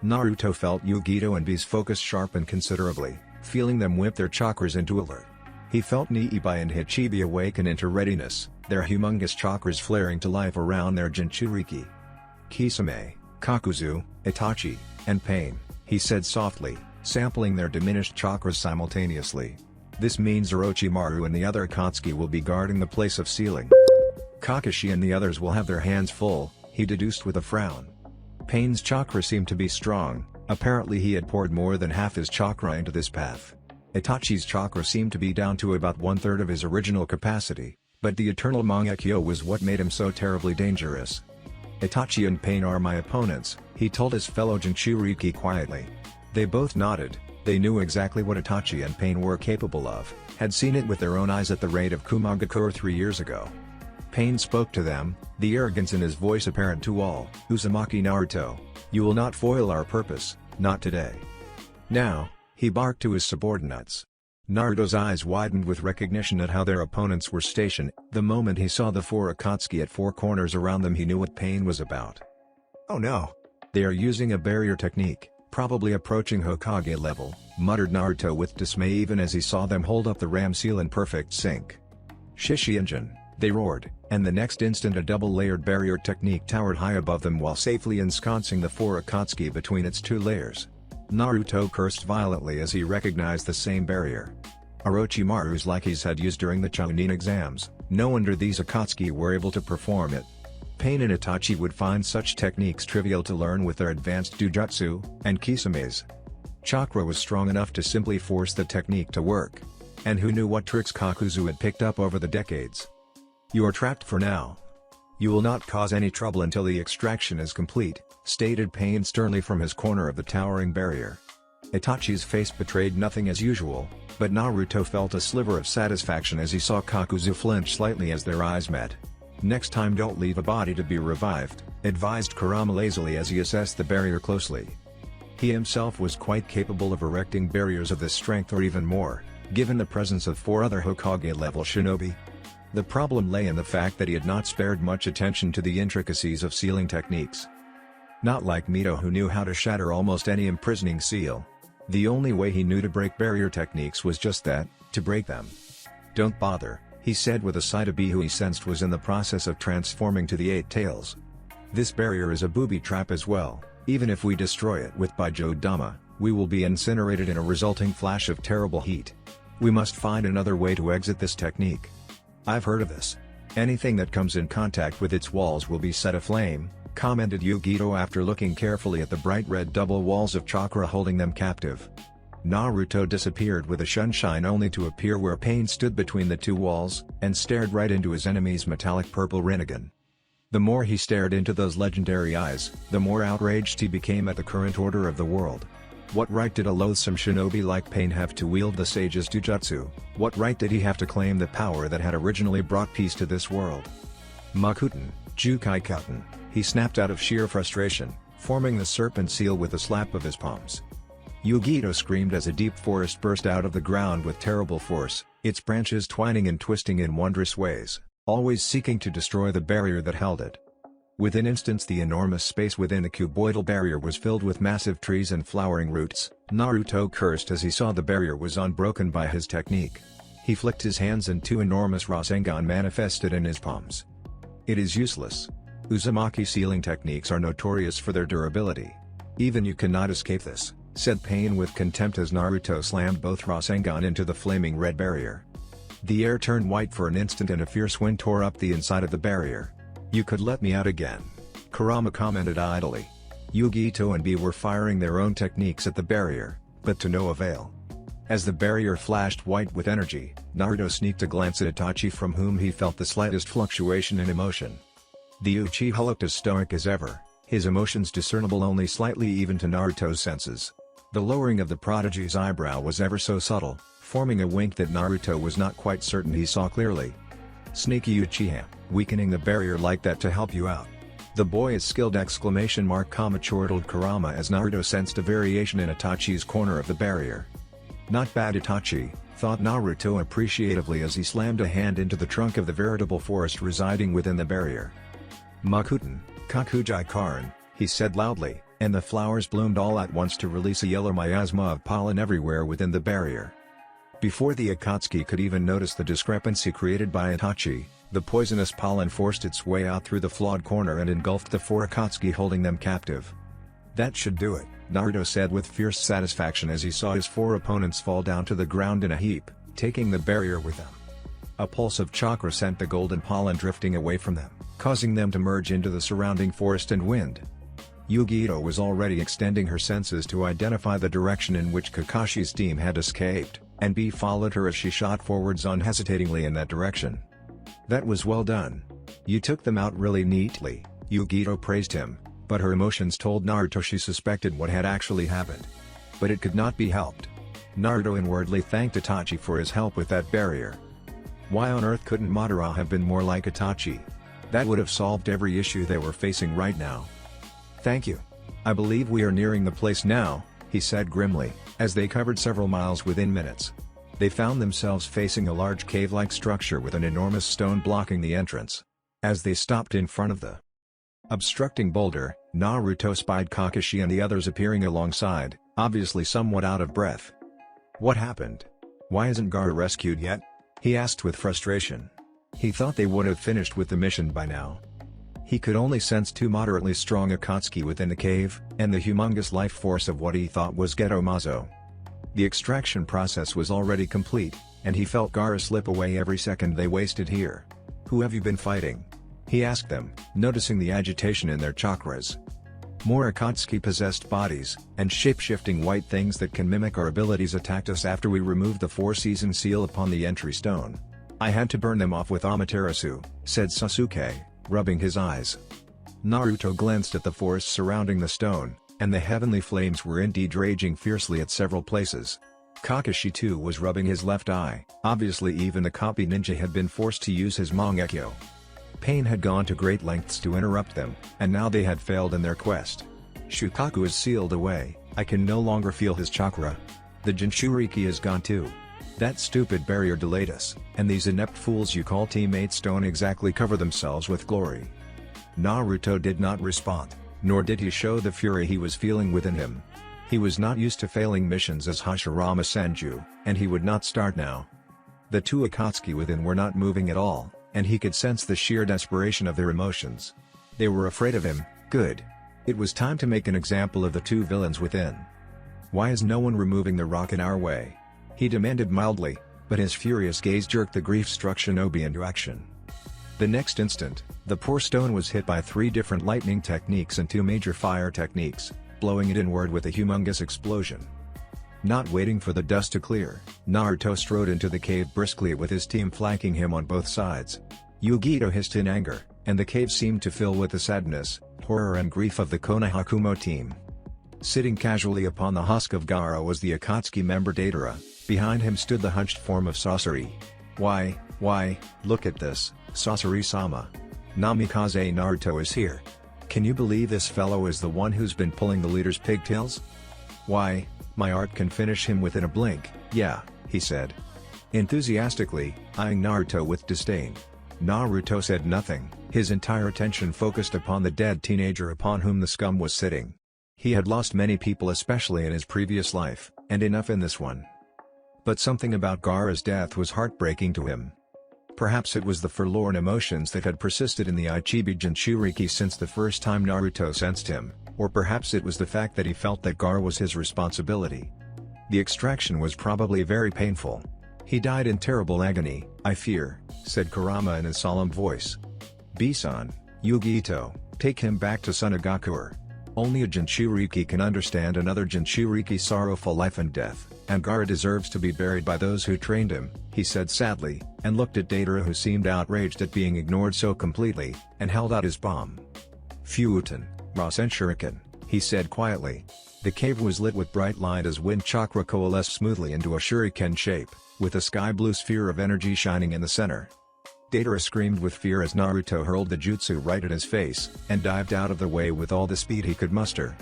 Naruto felt Yugito and B's focus sharpen considerably, feeling them whip their chakras into alert. He felt Niibai and Hichibi awaken into readiness, their humongous chakras flaring to life around their Jinchuriki. Kisame, Kakuzu, Itachi, and Pain, he said softly, sampling their diminished chakras simultaneously. This means Orochimaru and the other Akatsuki will be guarding the place of sealing. Kakashi and the others will have their hands full, he deduced with a frown. Pain's chakra seemed to be strong, apparently he had poured more than half his chakra into this path. Itachi's chakra seemed to be down to about 1/3 of his original capacity, but the eternal Mangekyo was what made him so terribly dangerous. Itachi and Pain are my opponents, he told his fellow Jinchuriki quietly. They both nodded, they knew exactly what Itachi and Pain were capable of, had seen it with their own eyes at the raid of Kumagakure 3 years ago. Pain spoke to them, the arrogance in his voice apparent to all. Uzumaki Naruto, you will not foil our purpose, not today. Now, he barked to his subordinates. Naruto's eyes widened with recognition at how their opponents were stationed. The moment he saw the 4 Akatsuki at 4 corners around them, he knew what Pain was about. Oh no! They are using a barrier technique, probably approaching Hokage level, muttered Naruto with dismay even as he saw them hold up the ram seal in perfect sync. Shishi engine, they roared, and the next instant a double-layered barrier technique towered high above them while safely ensconcing the 4 Akatsuki between its 2 layers. Naruto cursed violently as he recognized the same barrier. Orochimaru's Lakis had used during the Chunin exams, no wonder these Akatsuki were able to perform it. Pain and Itachi would find such techniques trivial to learn with their advanced Jujutsu, and Kisame's chakra was strong enough to simply force the technique to work. And who knew what tricks Kakuzu had picked up over the decades? You are trapped for now. You will not cause any trouble until the extraction is complete, stated Pain sternly from his corner of the towering barrier. Itachi's face betrayed nothing as usual, but Naruto felt a sliver of satisfaction as he saw Kakuzu flinch slightly as their eyes met. Next time don't leave a body to be revived, advised Kurama lazily as he assessed the barrier closely. He himself was quite capable of erecting barriers of this strength or even more, given the presence of 4 other Hokage-level shinobi. The problem lay in the fact that he had not spared much attention to the intricacies of sealing techniques. Not like Mito, who knew how to shatter almost any imprisoning seal. The only way he knew to break barrier techniques was just that, to break them. "Don't bother," he said with a sigh to Bee, who he sensed was in the process of transforming to the Eight Tails. "This barrier is a booby trap as well. Even if we destroy it with Baijo Dama, we will be incinerated in a resulting flash of terrible heat. We must find another way to exit this technique." "I've heard of this. Anything that comes in contact with its walls will be set aflame," commented Yugito after looking carefully at the bright red double walls of chakra holding them captive. Naruto disappeared with a sunshine, only to appear where Pain stood between the two walls, and stared right into his enemy's metallic purple Rinnegan. The more he stared into those legendary eyes, the more outraged he became at the current order of the world. What right did a loathsome shinobi like Pain have to wield the sage's Jujutsu? What right did he have to claim the power that had originally brought peace to this world? "Makuten, Jukai Kuten," he snapped out of sheer frustration, forming the serpent seal with a slap of his palms. Yugito screamed as a deep forest burst out of the ground with terrible force, its branches twining and twisting in wondrous ways, always seeking to destroy the barrier that held it. Within instants, the enormous space within the cuboidal barrier was filled with massive trees and flowering roots. Naruto cursed as he saw the barrier was unbroken by his technique. He flicked his hands and two enormous Rasengan manifested in his palms. "It is useless. Uzumaki sealing techniques are notorious for their durability. Even you cannot escape this," said Pain with contempt as Naruto slammed both Rasengan into the flaming red barrier. The air turned white for an instant and a fierce wind tore up the inside of the barrier. "You could let me out again," Kurama commented idly. Yugito and Bee were firing their own techniques at the barrier, but to no avail. As the barrier flashed white with energy, Naruto sneaked a glance at Itachi, from whom he felt the slightest fluctuation in emotion. The Uchiha looked as stoic as ever, his emotions discernible only slightly even to Naruto's senses. The lowering of the prodigy's eyebrow was ever so subtle, forming a wink that Naruto was not quite certain he saw clearly. "Sneaky Uchiha, weakening the barrier like that to help you out. The boy is skilled!" Kama chortled Kurama as Naruto sensed a variation in Itachi's corner of the barrier. "Not bad, Itachi," thought Naruto appreciatively as he slammed a hand into the trunk of the veritable forest residing within the barrier. "Makuten, Kakujai Karin," he said loudly, and the flowers bloomed all at once to release a yellow miasma of pollen everywhere within the barrier. Before the Akatsuki could even notice the discrepancy created by Itachi, the poisonous pollen forced its way out through the flawed corner and engulfed the four Akatsuki, holding them captive. "That should do it," Naruto said with fierce satisfaction as he saw his four opponents fall down to the ground in a heap, taking the barrier with them. A pulse of chakra sent the golden pollen drifting away from them, causing them to merge into the surrounding forest and wind. Yugito was already extending her senses to identify the direction in which Kakashi's team had escaped, and Bee followed her as she shot forwards unhesitatingly in that direction. "That was well done. You took them out really neatly," Yugito praised him, but her emotions told Naruto she suspected what had actually happened. But it could not be helped. Naruto inwardly thanked Itachi for his help with that barrier. Why on earth couldn't Madara have been more like Itachi? That would have solved every issue they were facing right now. "Thank you. I believe we are nearing the place now," he said grimly, as they covered several miles within minutes. They found themselves facing a large cave-like structure with an enormous stone blocking the entrance. As they stopped in front of the obstructing boulder, Naruto spied Kakashi and the others appearing alongside, obviously somewhat out of breath. "What happened? Why isn't Gaara rescued yet?" he asked with frustration. He thought they would have finished with the mission by now. He could only sense two moderately strong Akatsuki within the cave, and the humongous life force of what he thought was Geto Mazo. The extraction process was already complete, and he felt Gaara slip away every second they wasted here. "Who have you been fighting?" he asked them, noticing the agitation in their chakras. "More Akatsuki-possessed bodies, and shape-shifting white things that can mimic our abilities attacked us after we removed the four-season seal upon the entry stone. I had to burn them off with Amaterasu," said Sasuke, rubbing his eyes. Naruto glanced at the forest surrounding the stone, and the heavenly flames were indeed raging fiercely at several places. Kakashi too was rubbing his left eye, obviously even the copy ninja had been forced to use his Mangekyo. Pain had gone to great lengths to interrupt them, and now they had failed in their quest. "Shukaku is sealed away, I can no longer feel his chakra. The Jinchuriki is gone too. That stupid barrier delayed us, and these inept fools you call teammates don't exactly cover themselves with glory." Naruto did not respond, nor did he show the fury he was feeling within him. He was not used to failing missions as Hashirama Sanju, and he would not start now. The two Akatsuki within were not moving at all, and he could sense the sheer desperation of their emotions. They were afraid of him. Good. It was time to make an example of the two villains within. "Why is no one removing the rock in our way?" he demanded mildly, but his furious gaze jerked the grief-struck shinobi into action. The next instant, the poor stone was hit by 3 different lightning techniques and 2 major fire techniques, blowing it inward with a humongous explosion. Not waiting for the dust to clear, Naruto strode into the cave briskly with his team flanking him on both sides. Yugito hissed in anger, and the cave seemed to fill with the sadness, horror and grief of the Konohakumo team. Sitting casually upon the husk of Gaara was the Akatsuki member Datara. Behind him stood the hunched form of Sasori. Why, look at this, Sasori-sama. Namikaze Naruto is here. Can you believe this fellow is the one who's been pulling the leader's pigtails? Why, my art can finish him within a blink, yeah, he said. Enthusiastically, eyeing Naruto with disdain. Naruto said nothing, his entire attention focused upon the dead teenager upon whom the scum was sitting. He had lost many people especially in his previous life, and enough in this one. But something about Gaara's death was heartbreaking to him. Perhaps it was the forlorn emotions that had persisted in the Ichibi Jinchuriki since the first time Naruto sensed him, or perhaps it was the fact that he felt that Gaara was his responsibility. The extraction was probably very painful. He died in terrible agony, I fear, said Kurama in a solemn voice. "Bisan, Yugito, take him back to Sunagakuer. Only a Jinchuriki can understand another Jinchuriki's sorrowful life and death, and Gaara deserves to be buried by those who trained him," he said sadly, and looked at Datara who seemed outraged at being ignored so completely, and held out his palm. "Fuuten, Rasen Shuriken," he said quietly. The cave was lit with bright light as wind chakra coalesced smoothly into a shuriken shape, with a sky-blue sphere of energy shining in the center. Datara screamed with fear as Naruto hurled the jutsu right at his face, and dived out of the way with all the speed he could muster.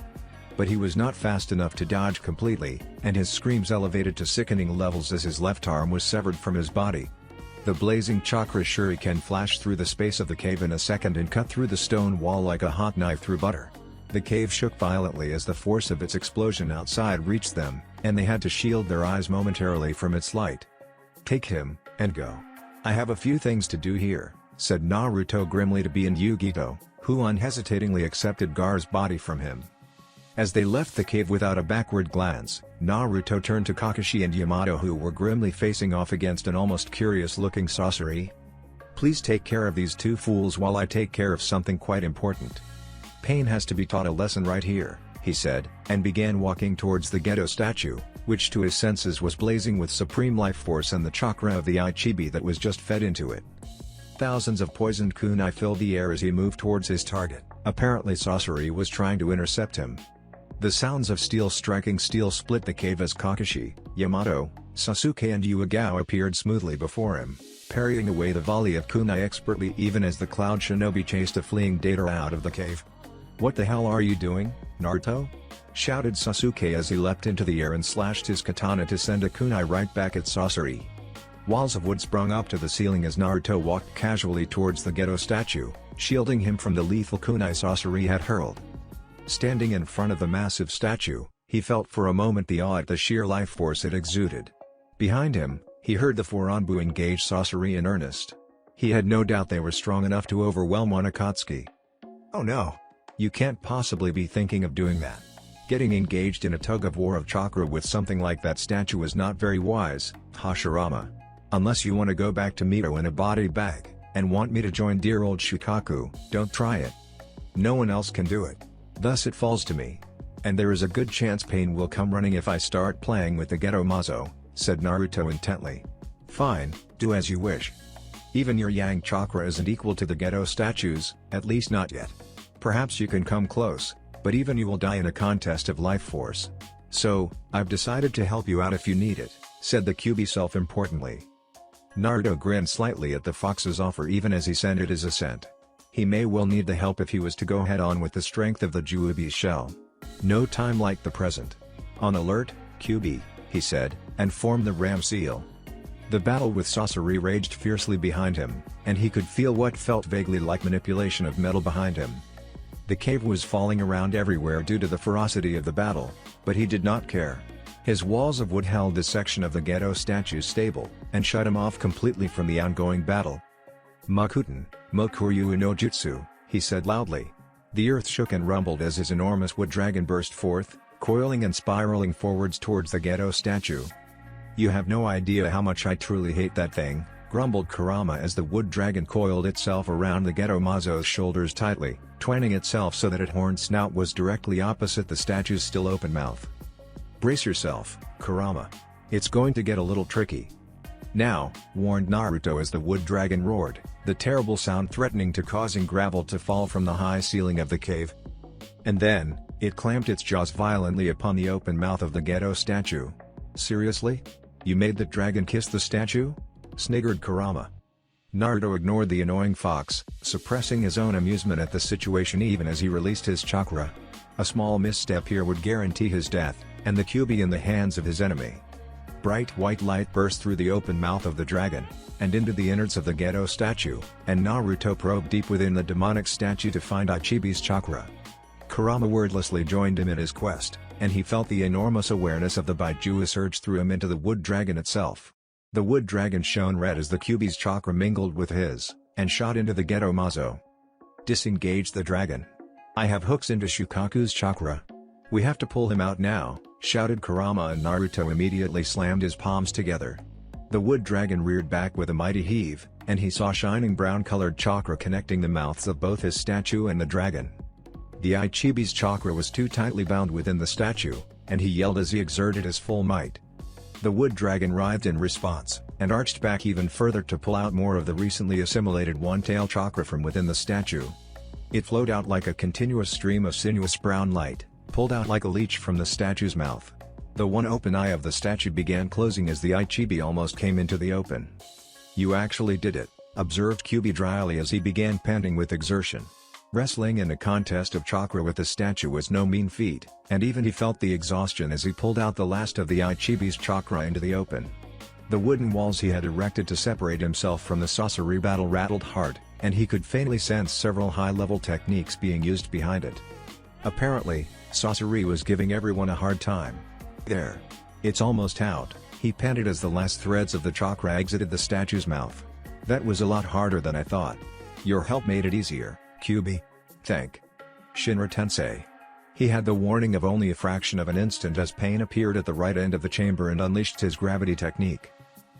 But he was not fast enough to dodge completely, and his screams elevated to sickening levels as his left arm was severed from his body. The blazing chakra shuriken flashed through the space of the cave in a second and cut through the stone wall like a hot knife through butter. The cave shook violently as the force of its explosion outside reached them, and they had to shield their eyes momentarily from its light. "Take him, and go. I have a few things to do here," said Naruto grimly to Bi and Yugito, who unhesitatingly accepted Gaara's body from him. As they left the cave without a backward glance, Naruto turned to Kakashi and Yamato who were grimly facing off against an almost curious-looking Sasori. "Please take care of these two fools while I take care of something quite important. Pain has to be taught a lesson right here," he said, and began walking towards the Gedo statue, which to his senses was blazing with supreme life force and the chakra of the Ichibi that was just fed into it. Thousands of poisoned kunai filled the air as he moved towards his target. Apparently Sasori was trying to intercept him. The sounds of steel striking steel split the cave as Kakashi, Yamato, Sasuke and Uegawa appeared smoothly before him, parrying away the volley of kunai expertly even as the cloud shinobi chased a fleeing Datara out of the cave. "What the hell are you doing, Naruto?" shouted Sasuke as he leapt into the air and slashed his katana to send a kunai right back at Sasori. Walls of wood sprung up to the ceiling as Naruto walked casually towards the Gedo statue, shielding him from the lethal kunai Sasori had hurled. Standing in front of the massive statue, he felt for a moment the awe at the sheer life force it exuded. Behind him, he heard the four Anbu engage Sasori in earnest. He had no doubt they were strong enough to overwhelm one Akatsuki. "Oh no! You can't possibly be thinking of doing that. Getting engaged in a tug-of-war of chakra with something like that statue is not very wise, Hashirama. Unless you want to go back to Mito in a body bag, and want me to join dear old Shukaku, don't try it. No one else can do it. Thus it falls to me. And there is a good chance pain will come running if I start playing with the Gedo Mazo," said Naruto intently. "Fine, do as you wish. Even your Yang chakra isn't equal to the Gedo statues, at least not yet. Perhaps you can come close, but even you will die in a contest of life force. So, I've decided to help you out if you need it," said the Kyuubi self-importantly. Naruto grinned slightly at the fox's offer even as he scented his assent. He may well need the help if he was to go head-on with the strength of the Kyuubi shell. No time like the present. "On alert, Kyuubi," he said, and formed the ram seal. The battle with Sasori raged fiercely behind him, and he could feel what felt vaguely like manipulation of metal behind him. The cave was falling around everywhere due to the ferocity of the battle, but he did not care. His walls of wood held this section of the ghetto statue stable, and shut him off completely from the ongoing battle. "Makuten, Mokuryu no Jutsu," he said loudly. The earth shook and rumbled as his enormous wood dragon burst forth, coiling and spiraling forwards towards the ghetto statue. "You have no idea how much I truly hate that thing," grumbled Kurama as the wood dragon coiled itself around the ghetto Mazo's shoulders tightly, twining itself so that its horned snout was directly opposite the statue's still open mouth. "Brace yourself, Kurama. It's going to get a little tricky." "Now," warned Naruto as the wood dragon roared, the terrible sound threatening to causing gravel to fall from the high ceiling of the cave. And then, it clamped its jaws violently upon the open mouth of the ghetto statue. "Seriously? You made the dragon kiss the statue?" sniggered Kurama. Naruto ignored the annoying fox, suppressing his own amusement at the situation even as he released his chakra. A small misstep here would guarantee his death, and the Kyuubi in the hands of his enemy. Bright white light burst through the open mouth of the dragon, and into the innards of the ghetto statue, and Naruto probed deep within the demonic statue to find Ichibi's chakra. Kurama wordlessly joined him in his quest, and he felt the enormous awareness of the Baijuu surge through him into the wood dragon itself. The wood dragon shone red as the Kyuubi's chakra mingled with his, and shot into the ghetto Mazo. "Disengage the dragon. I have hooks into Shukaku's chakra. We have to pull him out now," shouted Kurama, and Naruto immediately slammed his palms together. The wood dragon reared back with a mighty heave, and he saw shining brown-colored chakra connecting the mouths of both his statue and the dragon. The Ichibi's chakra was too tightly bound within the statue, and he yelled as he exerted his full might. The wood dragon writhed in response, and arched back even further to pull out more of the recently assimilated one-tail chakra from within the statue. It flowed out like a continuous stream of sinuous brown light, pulled out like a leech from the statue's mouth. The one open eye of the statue began closing as the Ichibi almost came into the open. "You actually did it," observed Kyuubi dryly as he began panting with exertion. Wrestling in a contest of chakra with the statue was no mean feat, and even he felt the exhaustion as he pulled out the last of the Ichibi's chakra into the open. The wooden walls he had erected to separate himself from the Sasori battle rattled hard, and he could faintly sense several high-level techniques being used behind it. Apparently, Sasori was giving everyone a hard time. "There. It's almost out," he panted as the last threads of the chakra exited the statue's mouth. "That was a lot harder than I thought. Your help made it easier, Kyuubi. Thank Shinra-tensei." He had the warning of only a fraction of an instant as pain appeared at the right end of the chamber and unleashed his gravity technique.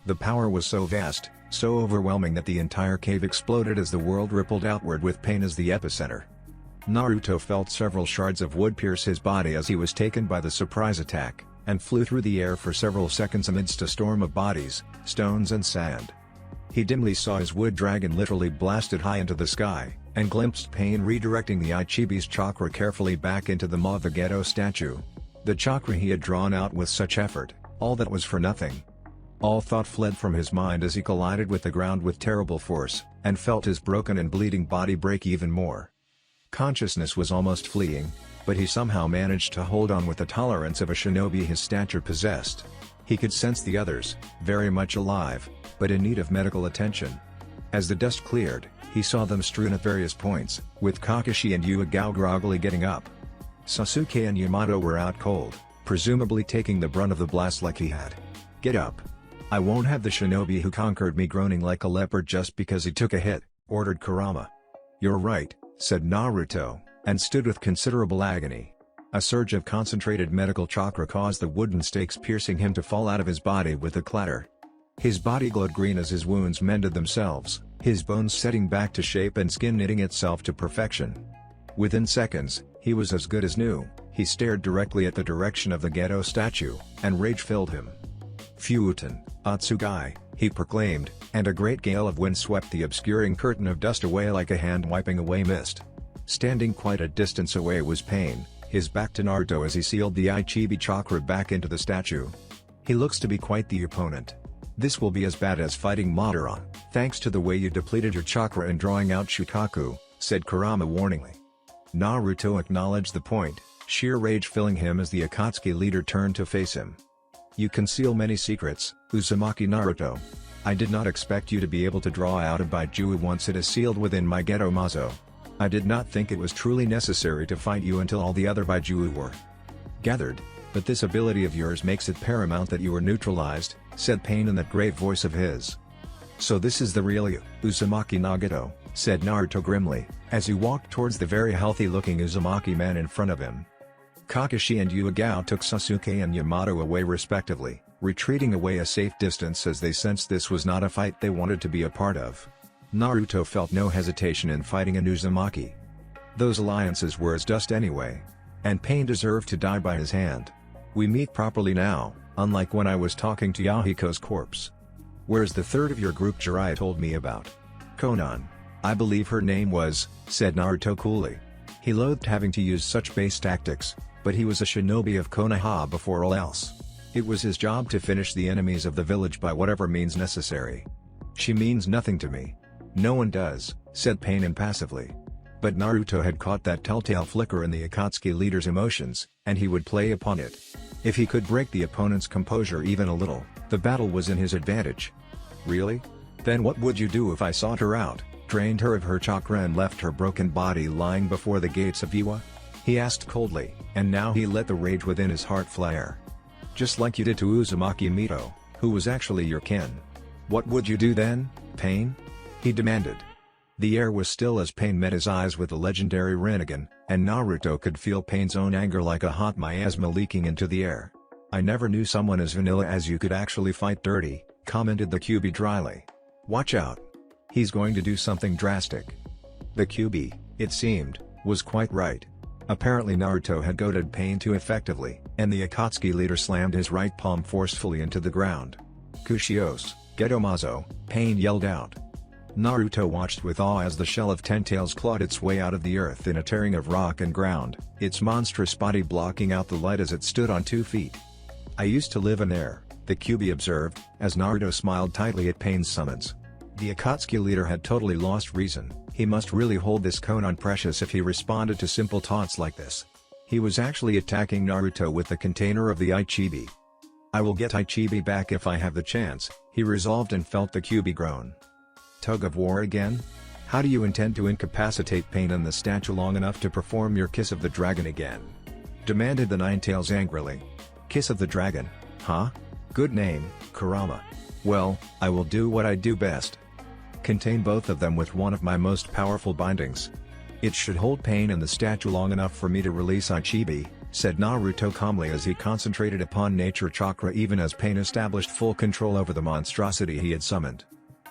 The power was so vast, so overwhelming that the entire cave exploded as the world rippled outward with pain as the epicenter. Naruto felt several shards of wood pierce his body as he was taken by the surprise attack, and flew through the air for several seconds amidst a storm of bodies, stones and sand. He dimly saw his wood dragon literally blasted high into the sky, and glimpsed pain redirecting the Ichibi's chakra carefully back into the maw of the ghetto statue. The chakra he had drawn out with such effort, all that was for nothing. All thought fled from his mind as he collided with the ground with terrible force, and felt his broken and bleeding body break even more. Consciousness was almost fleeing, but he somehow managed to hold on with the tolerance of a shinobi his stature possessed. He could sense the others, very much alive, but in need of medical attention. As the dust cleared, he saw them strewn at various points, with Kakashi and Yuigao groggily getting up. Sasuke and Yamato were out cold, presumably taking the brunt of the blast like he had. "Get up. I won't have the shinobi who conquered me groaning like a leopard just because he took a hit," ordered Kurama. "You're right," said Naruto, and stood with considerable agony. A surge of concentrated medical chakra caused the wooden stakes piercing him to fall out of his body with a clatter. His body glowed green as his wounds mended themselves, his bones setting back to shape and skin knitting itself to perfection. Within seconds, he was as good as new. He stared directly at the direction of the ghetto statue, and rage filled him. "Fuuten, Atsugai," he proclaimed, and a great gale of wind swept the obscuring curtain of dust away like a hand wiping away mist. Standing quite a distance away was Pain, his back to Naruto as he sealed the Ichibi chakra back into the statue. "He looks to be quite the opponent. This will be as bad as fighting Madara, thanks to the way you depleted your chakra in drawing out Shukaku," said Kurama warningly. Naruto acknowledged the point, sheer rage filling him as the Akatsuki leader turned to face him. "You conceal many secrets, Uzumaki Naruto. I did not expect you to be able to draw out a Baijuu once it is sealed within my ghetto Mazo. I did not think it was truly necessary to fight you until all the other Baijiu were gathered, but this ability of yours makes it paramount that you are neutralized," said Pain in that grave voice of his. "So this is the real you, Uzumaki Nagato," said Naruto grimly, as he walked towards the very healthy-looking Uzumaki man in front of him. Kakashi and Yuigao took Sasuke and Yamato away respectively, retreating away a safe distance as they sensed this was not a fight they wanted to be a part of. Naruto felt no hesitation in fighting an Uzumaki. Those alliances were as dust anyway. And Pain deserved to die by his hand. "We meet properly now, unlike when I was talking to Yahiko's corpse. Where's the third of your group Jiraiya told me about?" "Konan. I believe her name was," said Naruto coolly. He loathed having to use such base tactics, but he was a shinobi of Konoha before all else. It was his job to finish the enemies of the village by whatever means necessary. "She means nothing to me." "No one does," said Pain impassively. But Naruto had caught that telltale flicker in the Akatsuki leader's emotions, and he would play upon it. If he could break the opponent's composure even a little, the battle was in his advantage. "Really? Then what would you do if I sought her out, drained her of her chakra and left her broken body lying before the gates of Iwa?" he asked coldly, and now he let the rage within his heart flare. "Just like you did to Uzumaki Mito, who was actually your kin. What would you do then, Pain?" he demanded. The air was still as Pain met his eyes with the legendary Rinnegan, and Naruto could feel Pain's own anger like a hot miasma leaking into the air. "I never knew someone as vanilla as you could actually fight dirty," commented the Kyuubi dryly. "Watch out. He's going to do something drastic." The Kyuubi, it seemed, was quite right. Apparently Naruto had goaded Pain too effectively, and the Akatsuki leader slammed his right palm forcefully into the ground. "Kushios, Getomazo," Pain yelled out. Naruto watched with awe as the shell of Ten Tails clawed its way out of the earth in a tearing of rock and ground, its monstrous body blocking out the light as it stood on 2 feet. "I used to live in there," the Kyuubi observed, as Naruto smiled tightly at Pain's summons. The Akatsuki leader had totally lost reason. He must really hold this Konan precious if he responded to simple taunts like this. He was actually attacking Naruto with the container of the Ichibi. "I will get Ichibi back if I have the chance," he resolved, and felt the Kyuubi groan. "Tug of war again? How do you intend to incapacitate Pain and the statue long enough to perform your Kiss of the Dragon again?" demanded the Ninetales angrily. "Kiss of the Dragon, huh? Good name, Kurama. Well, I will do what I do best. Contain both of them with one of my most powerful bindings. It should hold Pain and the statue long enough for me to release Ichibi," said Naruto calmly as he concentrated upon nature chakra even as Pain established full control over the monstrosity he had summoned.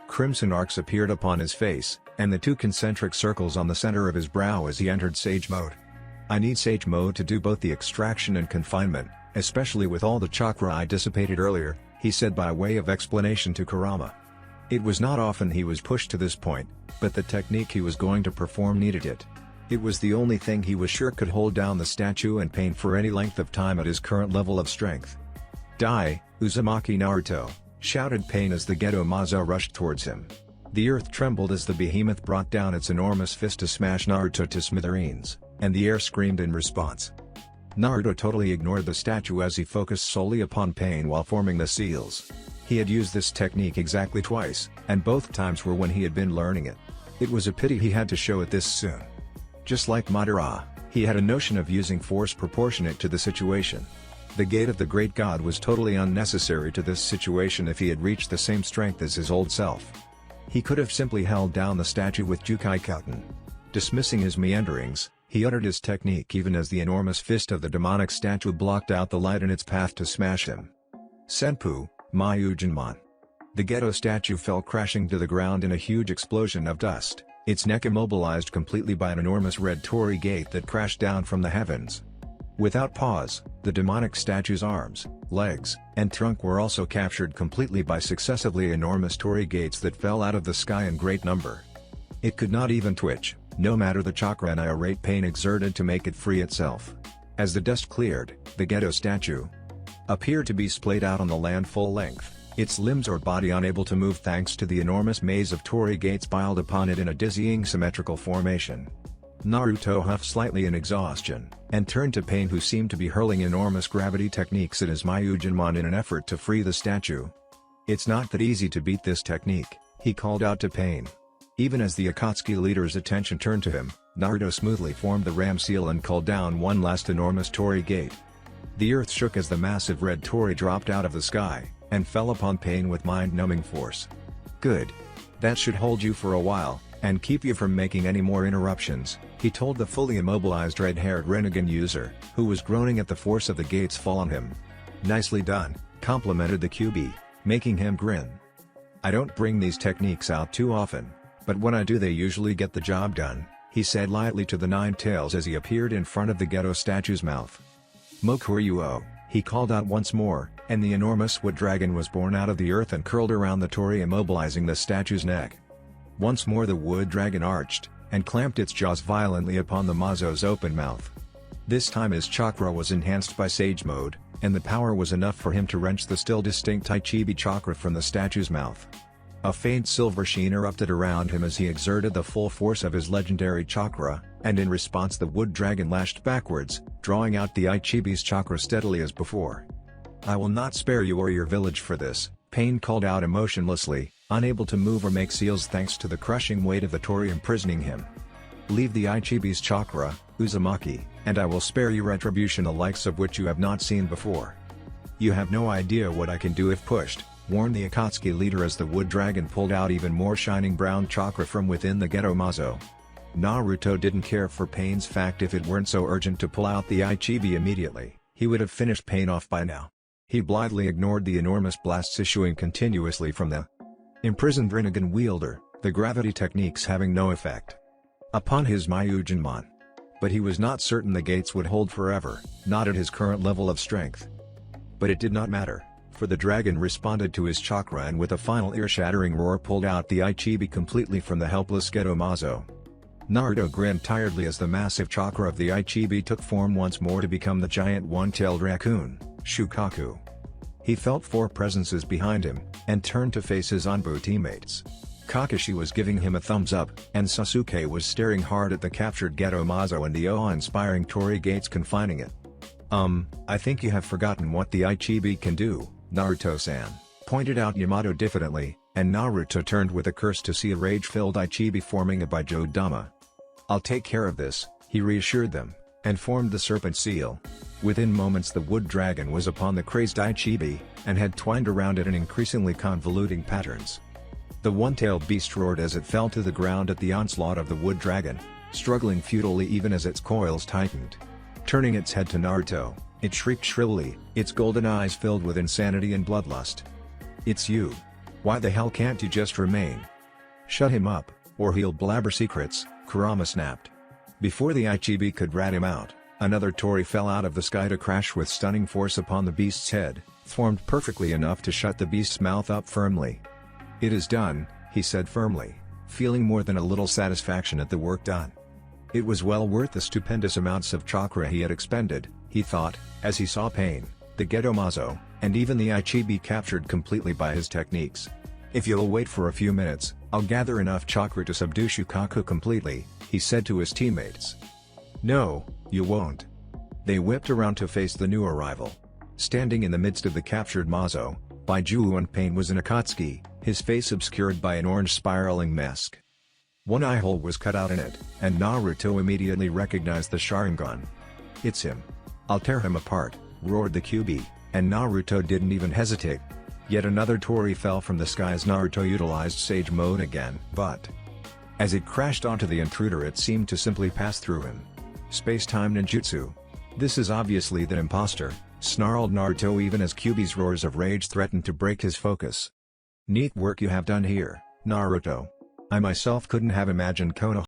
Crimson arcs appeared upon his face, and the 2 concentric circles on the center of his brow as he entered Sage Mode. "I need Sage Mode to do both the extraction and confinement, especially with all the chakra I dissipated earlier," he said by way of explanation to Kurama. It was not often he was pushed to this point, but the technique he was going to perform needed it. It was the only thing he was sure could hold down the statue and Pain for any length of time at his current level of strength. "Die, Uzumaki Naruto!" shouted Pain as the Getomazo rushed towards him. The earth trembled as the behemoth brought down its enormous fist to smash Naruto to smithereens, and the air screamed in response. Naruto totally ignored the statue as he focused solely upon Pain while forming the seals. He had used this technique exactly twice, and both times were when he had been learning it. It was a pity he had to show it this soon. Just like Madara, he had a notion of using force proportionate to the situation. The Gate of the Great God was totally unnecessary to this situation if he had reached the same strength as his old self. He could have simply held down the statue with Jukai Kauten. Dismissing his meanderings, he uttered his technique even as the enormous fist of the demonic statue blocked out the light in its path to smash him. Senpu, Myujinmon. The Ghetto statue fell crashing to the ground in a huge explosion of dust, its neck immobilized completely by an enormous red torii gate that crashed down from the heavens. Without pause, the demonic statue's arms, legs, and trunk were also captured completely by successively enormous torii gates that fell out of the sky in great number. It could not even twitch, no matter the chakra and irate Pain exerted to make it free itself. As the dust cleared, the Ghetto statue appeared to be splayed out on the land full length, its limbs or body unable to move thanks to the enormous maze of torii gates piled upon it in a dizzying symmetrical formation. Naruto huffed slightly in exhaustion, and turned to Pain, who seemed to be hurling enormous gravity techniques at his Myujinmon in an effort to free the statue. "It's not that easy to beat this technique," he called out to Pain. Even as the Akatsuki leader's attention turned to him, Naruto smoothly formed the ram seal and called down one last enormous Torii gate. The earth shook as the massive red Torii dropped out of the sky, and fell upon Pain with mind-numbing force. Good. That should hold you for a while, and keep you from making any more interruptions, he told the fully immobilized red-haired Rinnegan user, who was groaning at the force of the gate's fall on him. Nicely done, complimented the QB, making him grin. I don't bring these techniques out too often, but when I do they usually get the job done, he said lightly to the Nine Tails as he appeared in front of the ghetto statue's mouth. Mokuryuo, he called out once more, and the enormous wood dragon was born out of the earth and curled around the Torii, immobilizing the statue's neck. Once more the wood dragon arched, and clamped its jaws violently upon the Mazo's open mouth. This time his chakra was enhanced by Sage Mode, and the power was enough for him to wrench the still distinct Ichibi chakra from the statue's mouth. A faint silver sheen erupted around him as he exerted the full force of his legendary chakra, and in response the wood dragon lashed backwards, drawing out the Ichibi's chakra steadily as before. I will not spare you or your village for this, Pain called out emotionlessly, unable to move or make seals thanks to the crushing weight of the Torii imprisoning him. Leave the Ichibi's chakra, Uzumaki, and I will spare you retribution the likes of which you have not seen before. You have no idea what I can do if pushed, warned the Akatsuki leader as the wood dragon pulled out even more shining brown chakra from within the ghetto Mazo. Naruto didn't care for Pain's fact. If it weren't so urgent to pull out the Ichibi immediately, he would have finished Pain off by now. He blithely ignored the enormous blasts issuing continuously from the imprisoned Rinnegan wielder, the gravity techniques having no effect upon his Myujinmon. But he was not certain the gates would hold forever, not at his current level of strength. But it did not matter, for the dragon responded to his chakra and with a final ear-shattering roar pulled out the Ichibi completely from the helpless ghetto Mazo. Naruto grinned tiredly as the massive chakra of the Ichibi took form once more to become the giant one-tailed raccoon, Shukaku. He felt four presences behind him, and turned to face his Anbu teammates. Kakashi was giving him a thumbs up, and Sasuke was staring hard at the captured ghetto Mazo and the awe-inspiring Torii gates confining it. I think you have forgotten what the Ichibi can do, Naruto-san, pointed out Yamato diffidently, and Naruto turned with a curse to see a rage-filled Ichibi forming a Bijou-dama. I'll take care of this, he reassured them, and formed the serpent seal. Within moments the wood dragon was upon the crazed Ichibi, and had twined around it in increasingly convoluting patterns. The one-tailed beast roared as it fell to the ground at the onslaught of the wood dragon, struggling futilely even as its coils tightened. Turning its head to Naruto, it shrieked shrilly, its golden eyes filled with insanity and bloodlust. It's you. Why the hell can't you just remain? Shut him up, or he'll blabber secrets, Kurama snapped. Before the Ichibi could rat him out, another Torii fell out of the sky to crash with stunning force upon the beast's head, formed perfectly enough to shut the beast's mouth up firmly. It is done, he said firmly, feeling more than a little satisfaction at the work done. It was well worth the stupendous amounts of chakra he had expended, he thought, as he saw Pain, the ghetto Mazo, and even the Ichibi captured completely by his techniques. If you'll wait for a few minutes, I'll gather enough chakra to subdue Shukaku completely, he said to his teammates. No, you won't. They whipped around to face the new arrival. Standing in the midst of the captured Mazo, Bijou and Pain was an Akatsuki, his face obscured by an orange spiraling mask. One eye hole was cut out in it, and Naruto immediately recognized the Sharingan. It's him. I'll tear him apart, roared the QB, and Naruto didn't even hesitate. Yet another Torii fell from the sky as Naruto utilized Sage Mode again, but as it crashed onto the intruder it seemed to simply pass through him. Space-time ninjutsu. This is obviously the imposter, snarled Naruto even as QB's roars of rage threatened to break his focus. Neat work you have done here, Naruto. I myself couldn't have imagined Konoha